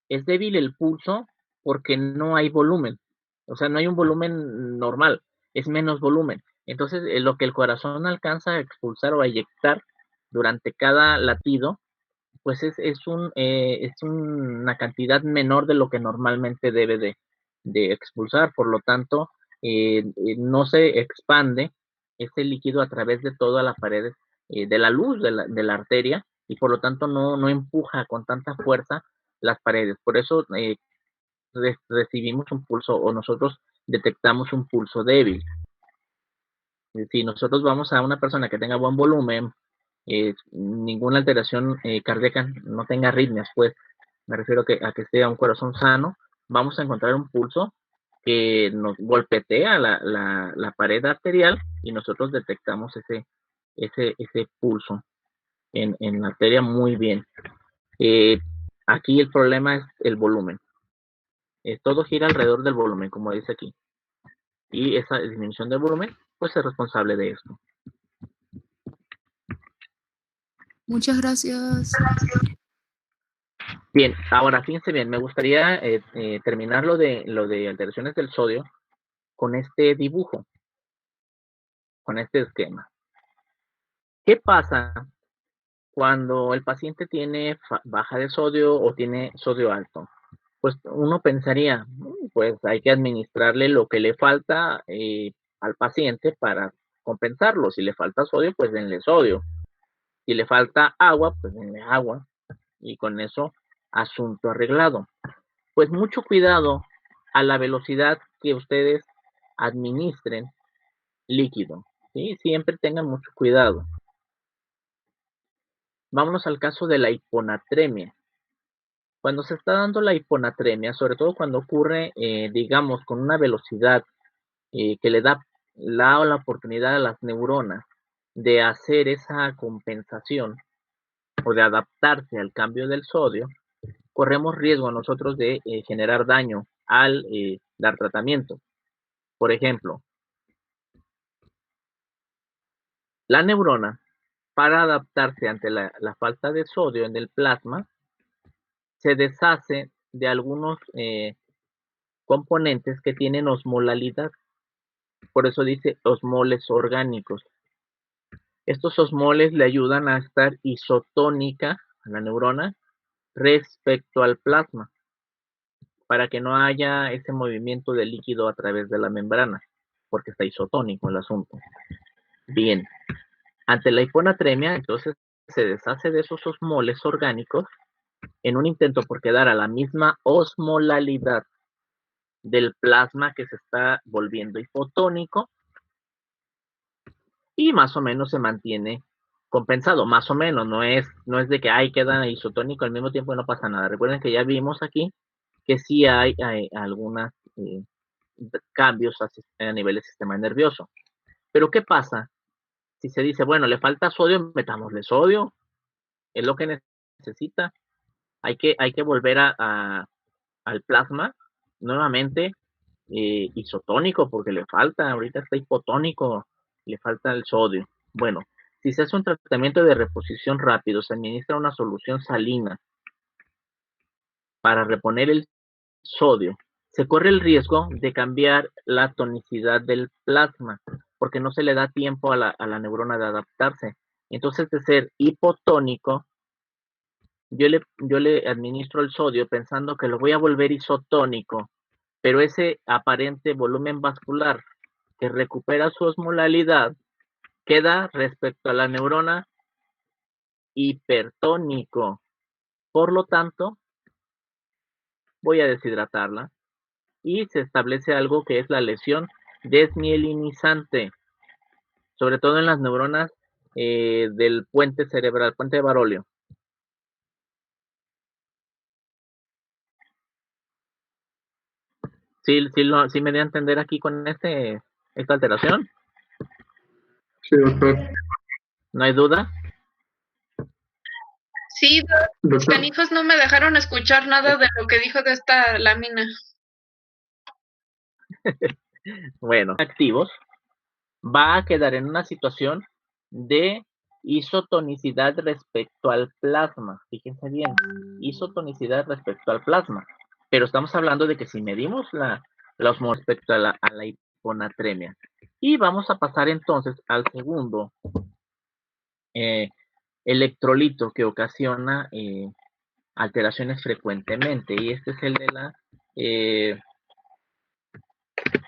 el pulso porque no hay volumen. O sea, no hay un volumen normal, es menos volumen. Entonces, lo que el corazón alcanza a expulsar o a eyectar durante cada latido, pues es una cantidad menor de lo que normalmente debe de expulsar. Por lo tanto, no se expande ese líquido a través de todas las paredes de la luz de la arteria y por lo tanto no empuja con tanta fuerza las paredes. Por eso recibimos un pulso o nosotros detectamos un pulso débil. Si nosotros vamos a una persona que tenga buen volumen, ninguna alteración cardíaca, no tenga arritmias, pues me refiero a que esté a un corazón sano, vamos a encontrar un pulso que nos golpetea la pared arterial y nosotros detectamos ese pulso en la arteria muy bien. Aquí el problema es el volumen. Todo gira alrededor del volumen, como dice aquí. Y esa disminución del volumen, pues es responsable de esto. Muchas gracias. Bien, ahora fíjense bien, me gustaría terminar lo de alteraciones del sodio con este dibujo, con este esquema. ¿Qué pasa cuando el paciente tiene baja de sodio o tiene sodio alto? Pues uno pensaría, pues hay que administrarle lo que le falta al paciente para compensarlo. Si le falta sodio, pues denle sodio. Si le falta agua, pues denle agua. Y con eso, asunto arreglado. Pues mucho cuidado a la velocidad que ustedes administren líquido. ¿Sí? Siempre tengan mucho cuidado. Vámonos al caso de la hiponatremia. Cuando se está dando la hiponatremia, sobre todo cuando ocurre, digamos, con una velocidad que le da la oportunidad a las neuronas de hacer esa compensación o de adaptarse al cambio del sodio, corremos riesgo nosotros de generar daño al dar tratamiento. Por ejemplo, la neurona, para adaptarse ante la falta de sodio en el plasma, se deshace de algunos componentes que tienen osmolalidad. Por eso dice osmoles orgánicos. Estos osmoles le ayudan a estar isotónica a la neurona respecto al plasma, para que no haya ese movimiento de líquido a través de la membrana, porque está isotónico el asunto. Bien, ante la hiponatremia, entonces se deshace de esos osmoles orgánicos en un intento por quedar a la misma osmolalidad del plasma que se está volviendo hipotónico y más o menos se mantiene compensado, más o menos, no es de que queda isotónico al mismo tiempo y no pasa nada. Recuerden que ya vimos aquí que sí hay algunos cambios a nivel del sistema nervioso. Pero ¿qué pasa si se dice, bueno, le falta sodio, metámosle sodio, es lo que necesita? Hay que volver al plasma nuevamente isotónico porque le falta, ahorita está hipotónico, le falta el sodio. Bueno, si se hace un tratamiento de reposición rápido, se administra una solución salina para reponer el sodio, se corre el riesgo de cambiar la tonicidad del plasma porque no se le da tiempo a la neurona de adaptarse. Entonces, de ser hipotónico, yo le administro el sodio pensando que lo voy a volver isotónico, pero ese aparente volumen vascular que recupera su osmolalidad queda respecto a la neurona hipertónico. Por lo tanto, voy a deshidratarla y se establece algo que es la lesión desmielinizante, sobre todo en las neuronas del puente cerebral, puente de Barolio. ¿Sí me di a entender aquí con esta alteración? Sí, doctor. ¿No hay duda? Sí, los Doctor, canijos no me dejaron escuchar nada de lo que dijo de esta lámina. Bueno, activos, va a quedar en una situación de isotonicidad respecto al plasma. Fíjense bien, isotonicidad respecto al plasma. Pero estamos hablando de que si medimos la osmosis respecto a la hiponatremia. Y vamos a pasar entonces al segundo electrolito que ocasiona alteraciones frecuentemente. Y este es el de la...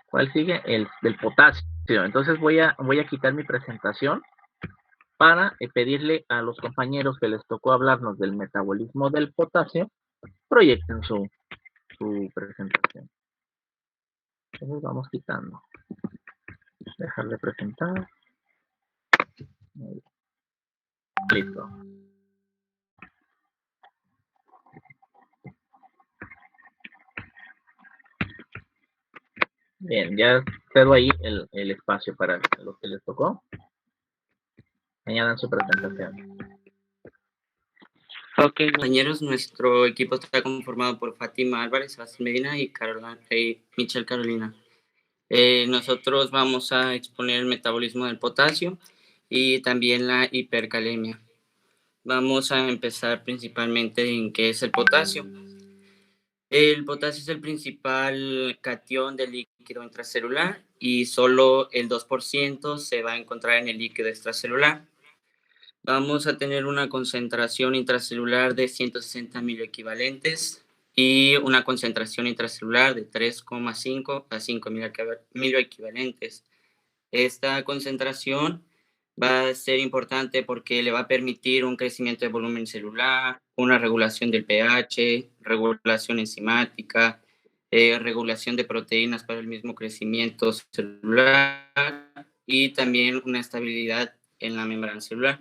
¿cuál sigue? El del potasio. Entonces voy a quitar mi presentación para pedirle a los compañeros que les tocó hablarnos del metabolismo del potasio, proyecten su presentación. Entonces vamos quitando. Dejarle presentar. Listo. Bien, ya cedo ahí el espacio para los que les tocó. Añadan su presentación. Ok, compañeros, nuestro equipo está conformado por Fátima Álvarez, Sebastián Medina y Michelle Carolina. Nosotros vamos a exponer el metabolismo del potasio y también la hipercalemia. Vamos a empezar principalmente en qué es el potasio. El potasio es el principal catión del líquido intracelular y solo el 2% se va a encontrar en el líquido extracelular. Vamos a tener una concentración intracelular de 160 milioequivalentes y una concentración intracelular de 3,5 a 5 milioequivalentes. Esta concentración va a ser importante porque le va a permitir un crecimiento de volumen celular, una regulación del pH, regulación enzimática, regulación de proteínas para el mismo crecimiento celular y también una estabilidad en la membrana celular.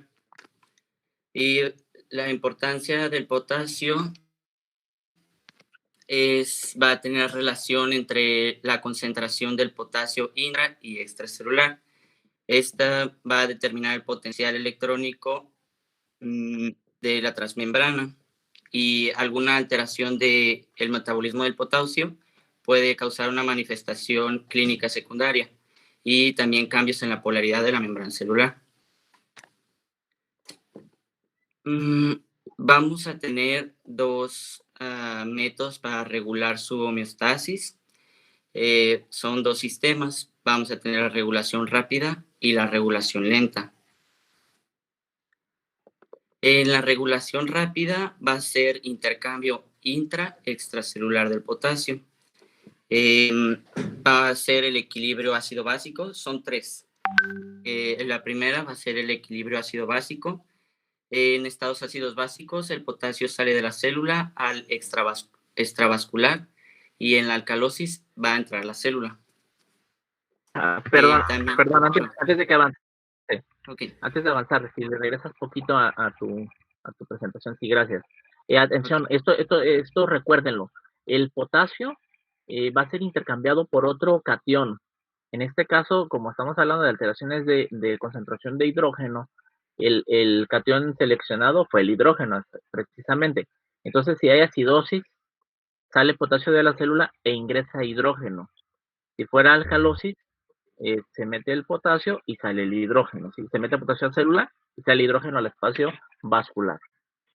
Y la importancia del potasio va a tener relación entre la concentración del potasio intra y extracelular. Esta va a determinar el potencial electrónico de la transmembrana, y alguna alteración del metabolismo del potasio puede causar una manifestación clínica secundaria y también cambios en la polaridad de la membrana celular. Vamos a tener dos métodos para regular su homeostasis. Son dos sistemas. Vamos a tener la regulación rápida y la regulación lenta. En la regulación rápida va a ser intercambio intra-extracelular del potasio. Va a ser el equilibrio ácido-básico. Son tres. La primera va a ser el equilibrio ácido-básico. En estados ácidos básicos, el potasio sale de la célula al extravascular, y en la alcalosis va a entrar a la célula. Perdón, también, antes de que avance. Okay. Antes de avanzar, si le regresas poquito a tu presentación, sí, gracias. Atención, esto recuérdenlo. El potasio va a ser intercambiado por otro catión. En este caso, como estamos hablando de alteraciones de concentración de hidrógeno, el catión seleccionado fue el hidrógeno, precisamente. Entonces, si hay acidosis, sale potasio de la célula e ingresa hidrógeno. Si fuera alcalosis, se mete el potasio y sale el hidrógeno. ¿Sí? Se mete potasio a la célula y sale hidrógeno al espacio vascular.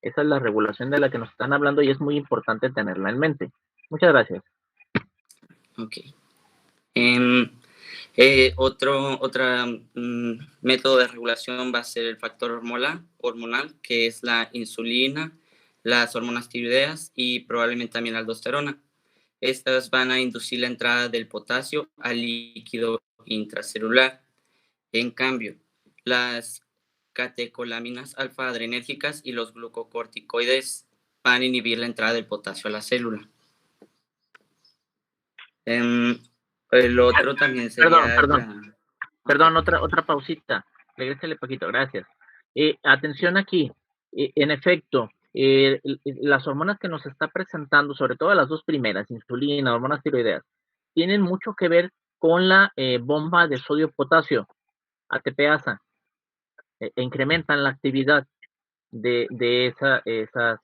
Esa es la regulación de la que nos están hablando y es muy importante tenerla en mente. Muchas gracias. Ok. Otro método de regulación va a ser el factor hormonal, que es la insulina, las hormonas tiroideas y probablemente también la aldosterona. Estas van a inducir la entrada del potasio al líquido intracelular. En cambio, las catecolaminas alfa-adrenérgicas y los glucocorticoides van a inhibir la entrada del potasio a la célula. El otro también sería... Perdón, otra pausita. Regrésale poquito, gracias. Atención aquí. En efecto, las hormonas que nos está presentando, sobre todo las dos primeras, insulina, hormonas tiroideas, tienen mucho que ver con la bomba de sodio-potasio, ATPasa. Incrementan la actividad de esas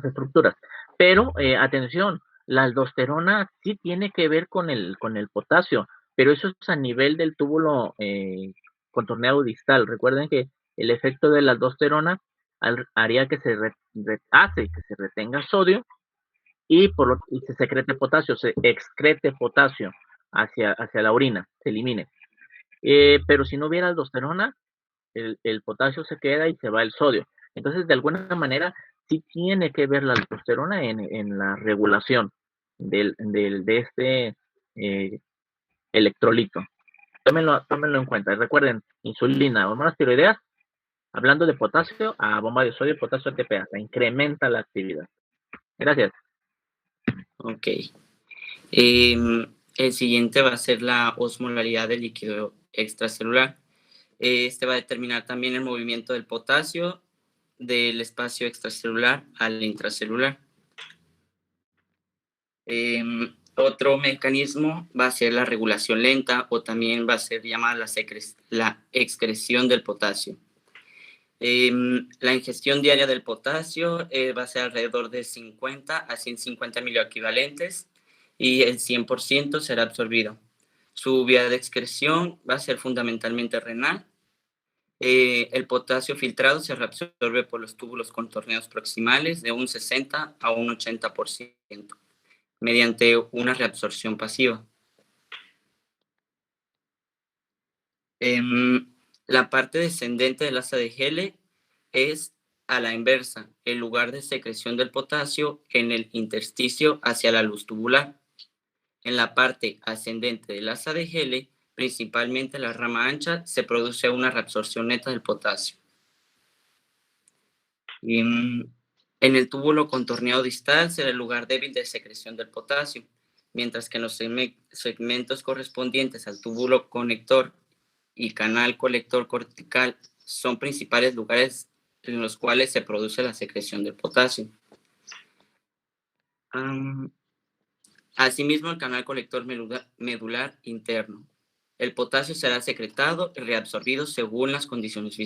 estructuras. Pero, atención, la aldosterona sí tiene que ver con el potasio, pero eso es a nivel del túbulo contorneado distal. Recuerden que el efecto de la aldosterona haría que hace que se retenga sodio y se secrete potasio, se excrete potasio hacia la orina, se elimine. Pero si no hubiera aldosterona, el potasio se queda y se va el sodio. Entonces, de alguna manera, sí tiene que ver la aldosterona en la regulación de este electrolito. Tómenlo en cuenta. Recuerden, insulina, hormonas tiroideas, hablando de potasio, a bomba de sodio, potasio ATPasa, incrementa la actividad. Gracias. Ok. El siguiente va a ser la osmolaridad del líquido extracelular. Este va a determinar también el movimiento del potasio del espacio extracelular al intracelular. Otro mecanismo va a ser la regulación lenta, o también va a ser llamada la excreción del potasio. La ingestión diaria del potasio va a ser alrededor de 50 a 150 milioequivalentes y el 100% será absorbido. Su vía de excreción va a ser fundamentalmente renal. El potasio filtrado se reabsorbe por los túbulos contorneados proximales de un 60 a un 80% mediante una reabsorción pasiva. La parte descendente del asa de Hele es a la inversa, el lugar de secreción del potasio en el intersticio hacia la luz tubular. En la parte ascendente del asa de Hele, principalmente la rama ancha, se produce una reabsorción neta del potasio. Y en el túbulo contorneado distal será el lugar débil de secreción del potasio, mientras que en los segmentos correspondientes al túbulo conector y canal colector cortical son principales lugares en los cuales se produce la secreción del potasio. Asimismo, el canal colector medular interno. El potasio será secretado y reabsorbido según las condiciones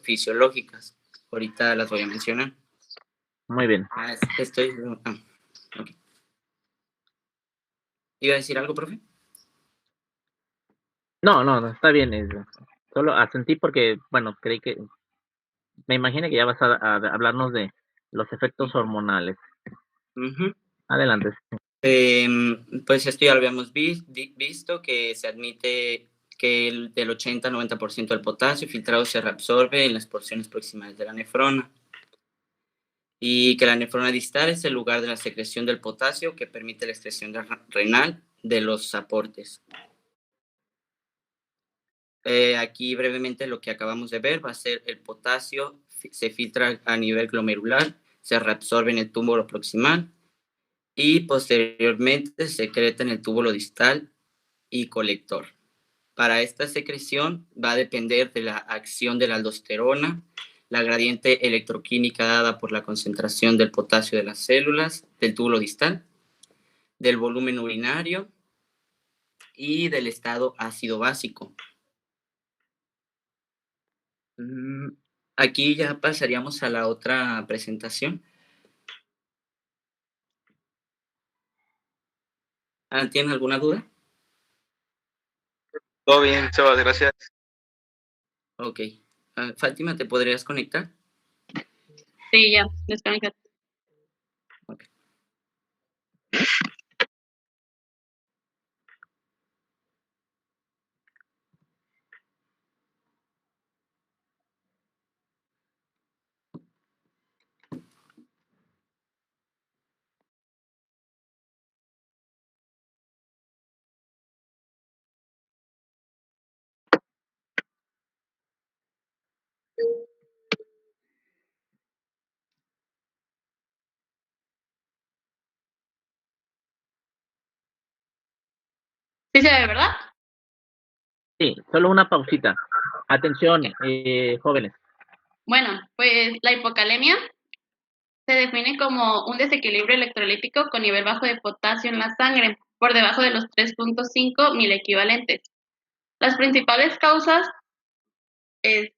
fisiológicas. Ahorita las voy a mencionar. Muy bien. Ok. ¿Iba a decir algo, profe? No, está bien. Solo asentí porque, bueno, creí que... Me imagino que ya vas a hablarnos de los efectos hormonales. Adelante. Pues esto ya lo habíamos visto, que se admite que del 80 al 90% del potasio filtrado se reabsorbe en las porciones proximales de la nefrona. Y que la nefrona distal es el lugar de la secreción del potasio que permite la excreción renal de los aportes. Aquí brevemente lo que acabamos de ver va a ser el potasio se filtra a nivel glomerular, se reabsorbe en el túbulo proximal y posteriormente se secreta en el túbulo distal y colector. Para esta secreción va a depender de la acción de la aldosterona, la gradiente electroquímica dada por la concentración del potasio de las células del túbulo distal, del volumen urinario y del estado ácido básico. Aquí ya pasaríamos a la otra presentación. ¿Tienen alguna duda? Todo bien, Sebas, gracias. Ok. Fátima, ¿te podrías conectar? Sí, ya, desconecta. Ok. ¿Sí se ve, verdad? Sí, solo una pausita. Atención, jóvenes. Bueno, pues la hipocalemia se define como un desequilibrio electrolítico con nivel bajo de potasio en la sangre, por debajo de los 3.5 milequivalentes. Las principales causas es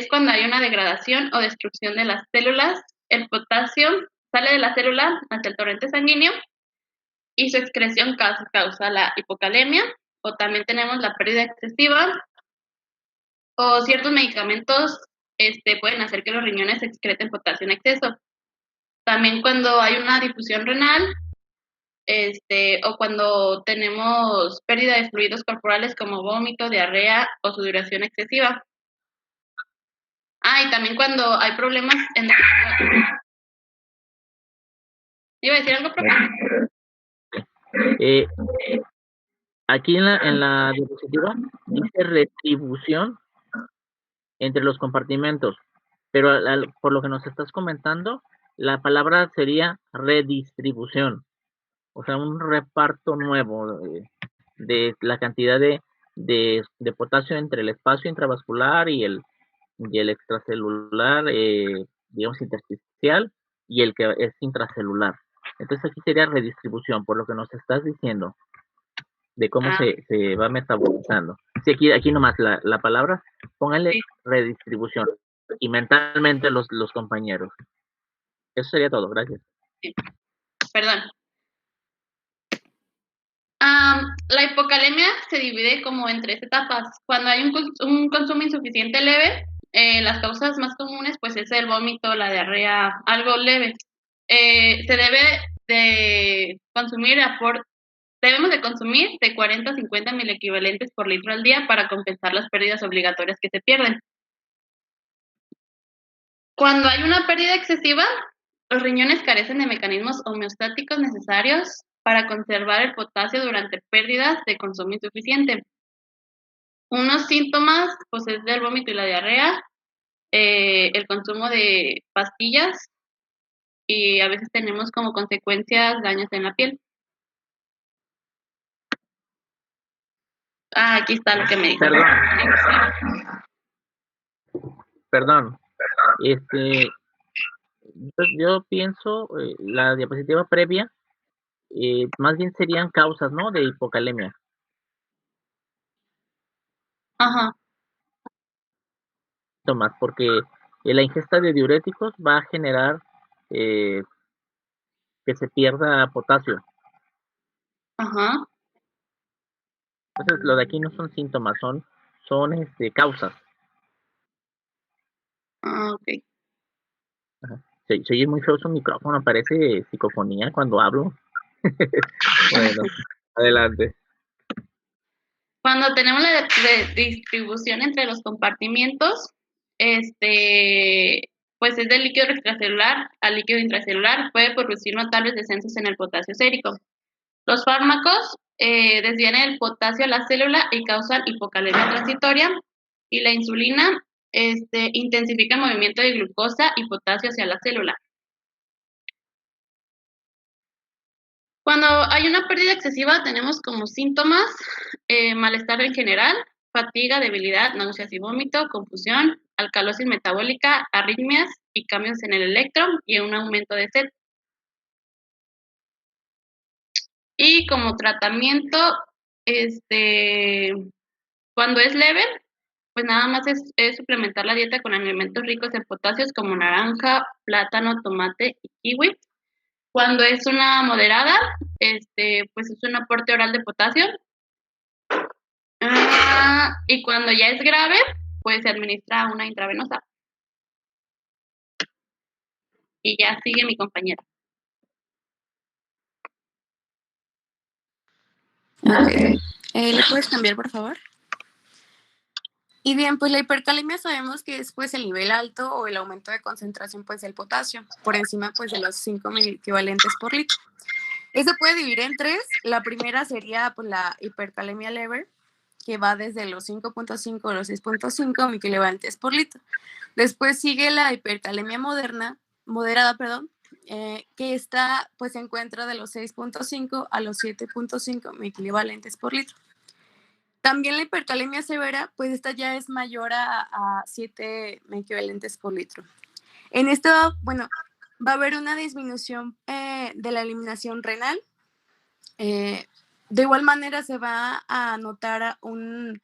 cuando hay una degradación o destrucción de las células. El potasio sale de la célula hacia el torrente sanguíneo y su excreción causa la hipocalemia, o también tenemos la pérdida excesiva, o ciertos medicamentos pueden hacer que los riñones excreten potasio en exceso. También cuando hay una difusión renal, o cuando tenemos pérdida de fluidos corporales como vómito, diarrea o sudoración excesiva. Y también cuando hay problemas en... ¿Iba a decir algo, profe? Aquí en la diapositiva dice retribución entre los compartimentos, pero por lo que nos estás comentando, la palabra sería redistribución, o sea, un reparto nuevo de la cantidad de potasio entre el espacio intravascular y el extracelular, digamos, intersticial, y el que es intracelular. Entonces aquí sería redistribución, por lo que nos estás diciendo, de cómo se va metabolizando. Sí, aquí nomás la palabra, pónganle redistribución, y mentalmente los compañeros. Eso sería todo, gracias. Sí. Perdón. La hipocalemia se divide como en 3 etapas. Cuando hay un consumo insuficiente leve, las causas más comunes pues es el vómito, la diarrea, algo leve. Se debe de consumir debemos de consumir de 40 a 50 milequivalentes por litro al día para compensar las pérdidas obligatorias que se pierden. Cuando hay una pérdida excesiva, los riñones carecen de mecanismos homeostáticos necesarios para conservar el potasio durante pérdidas de consumo insuficiente. Unos síntomas pues es el vómito y la diarrea, el consumo de pastillas, y a veces tenemos como consecuencias daños en la piel. Aquí está lo que me dijo. Perdón. yo pienso, la diapositiva previa, más bien serían causas, ¿no? De hipocalemia. Ajá. Síntomas, porque la ingesta de diuréticos va a generar que se pierda potasio. Ajá. Entonces, lo de aquí no son síntomas, son causas. Ah, ok. Ajá. Se oye muy feo su micrófono, parece psicofonía cuando hablo. Bueno, adelante. Cuando tenemos la distribución entre los compartimientos, pues es de líquido extracelular a líquido intracelular, puede producir notables descensos en el potasio sérico. Los fármacos desvían el potasio a la célula y causan hipocalemia transitoria, y la insulina intensifica el movimiento de glucosa y potasio hacia la célula. Cuando hay una pérdida excesiva, tenemos como síntomas malestar en general, fatiga, debilidad, náuseas y vómito, confusión, alcalosis metabólica, arritmias y cambios en el electro y un aumento de sed. Y como tratamiento, cuando es leve, pues nada más es suplementar la dieta con alimentos ricos en potasios como naranja, plátano, tomate y kiwi. Cuando es una moderada, pues es un aporte oral de potasio. Y cuando ya es grave, pues se administra una intravenosa. Y ya sigue mi compañera. Ok. ¿Le puedes cambiar, por favor? Y bien, pues la hipercalemia sabemos que es pues el nivel alto o el aumento de concentración pues del potasio, por encima pues de los 5 equivalentes por litro. Esto puede dividir en tres. La primera sería pues la hipercalemia leve, que va desde los 5.5 a los 6.5 microequivalentes por litro. Después sigue la hipercalemia moderada, que esta pues se encuentra de los 6.5 a los 7.5 microequivalentes por litro. También la hipercalemia severa, pues esta ya es mayor a 7 equivalentes por litro. En esto, bueno, va a haber una disminución de la eliminación renal. De igual manera se va a notar un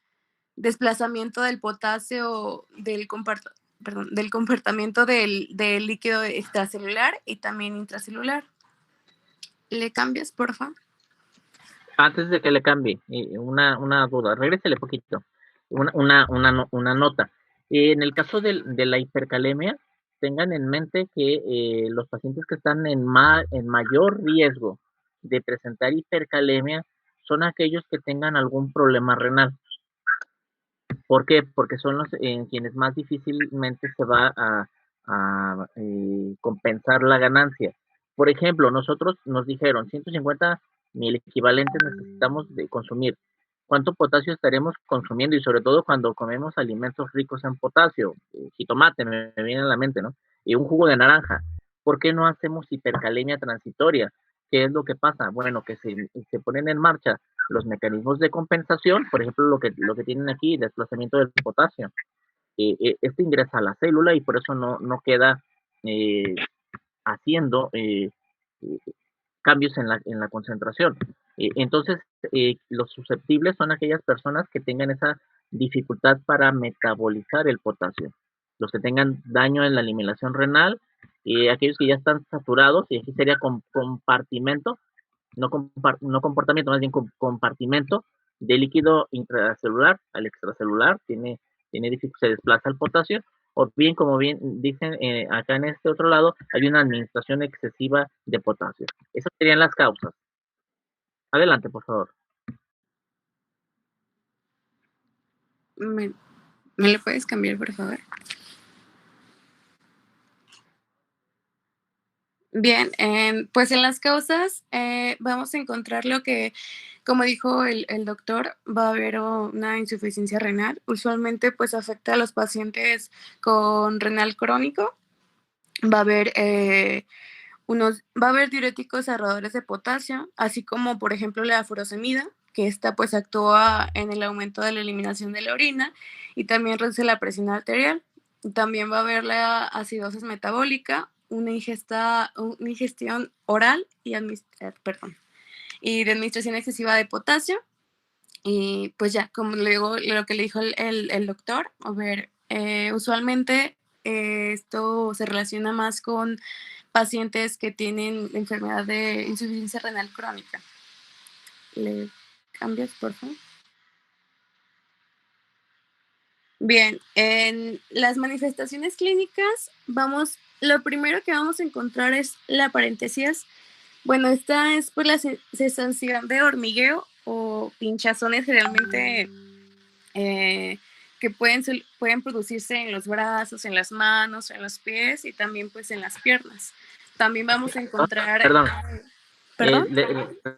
desplazamiento del potasio del comportamiento del líquido extracelular y también intracelular. ¿Le cambias, por favor? Antes de que le cambie, una duda, regrésele poquito, una nota. En el caso de la hipercalemia, tengan en mente que los pacientes que están en mayor riesgo de presentar hipercalemia son aquellos que tengan algún problema renal. ¿Por qué? Porque son los en quienes más difícilmente se va a compensar la ganancia. Por ejemplo, nosotros nos dijeron 150 mil equivalentes necesitamos de consumir. ¿Cuánto potasio estaremos consumiendo? Y sobre todo cuando comemos alimentos ricos en potasio, jitomate me viene a la mente, ¿no? Y un jugo de naranja. ¿Por qué no hacemos hipercalemia transitoria? ¿Qué es lo que pasa? Bueno, que se ponen en marcha los mecanismos de compensación, por ejemplo, lo que tienen aquí, desplazamiento del potasio. Este ingresa a la célula y por eso no queda haciendo cambios en la concentración. Entonces, los susceptibles son aquellas personas que tengan esa dificultad para metabolizar el potasio, los que tengan daño en la eliminación renal, aquellos que ya están saturados, y aquí sería compartimento, no comportamiento, más bien compartimento de líquido intracelular al extracelular, se desplaza el potasio, o bien, como bien dicen acá en este otro lado, hay una administración excesiva de potasio. Esas serían las causas. Adelante, por favor. ¿Me lo puedes cambiar, por favor? Bien, pues en las causas vamos a encontrar lo que, como dijo el doctor, va a haber una insuficiencia renal. Usualmente pues afecta a los pacientes con renal crónico. Va a haber diuréticos ahorradores de potasio, así como por ejemplo la furosemida, que esta pues actúa en el aumento de la eliminación de la orina y también reduce la presión arterial. También va a haber la acidosis metabólica una ingestión oral y y de administración excesiva de potasio. Y pues ya, como luego lo que le dijo el doctor, a ver, usualmente esto se relaciona más con pacientes que tienen enfermedad de insuficiencia renal crónica. ¿Le cambias, por favor? Bien, en las manifestaciones clínicas, lo primero que vamos a encontrar es la paresthesias. Bueno, esta es por la sensación de hormigueo o pinchazones generalmente que pueden producirse en los brazos, en las manos, en los pies y también pues en las piernas. También vamos a encontrar... ¿Perdón?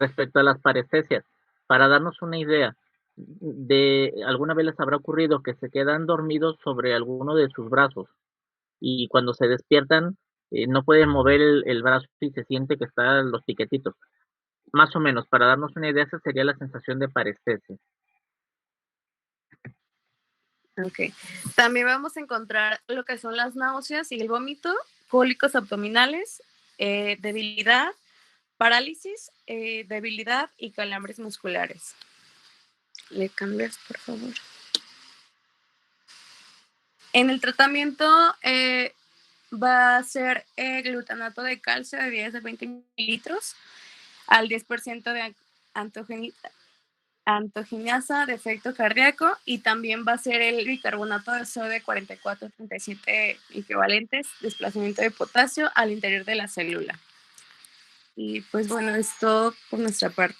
Respecto a las parestesias, para darnos una idea, ¿alguna vez les habrá ocurrido que se quedan dormidos sobre alguno de sus brazos y cuando se despiertan no pueden mover el brazo y se siente que están los piquetitos? Más o menos, para darnos una idea, esa sería la sensación de parestesia. Ok. También vamos a encontrar lo que son las náuseas y el vómito, cólicos abdominales, debilidad, parálisis, debilidad y calambres musculares. ¿Le cambias, por favor? En el tratamiento va a ser glutamato de calcio de 10 a 20 mililitros al 10% de antogenasa de efecto cardíaco y también va a ser el bicarbonato de sodio de 44 a 37 equivalentes, desplazamiento de potasio al interior de la célula. Y pues bueno, es todo por nuestra parte.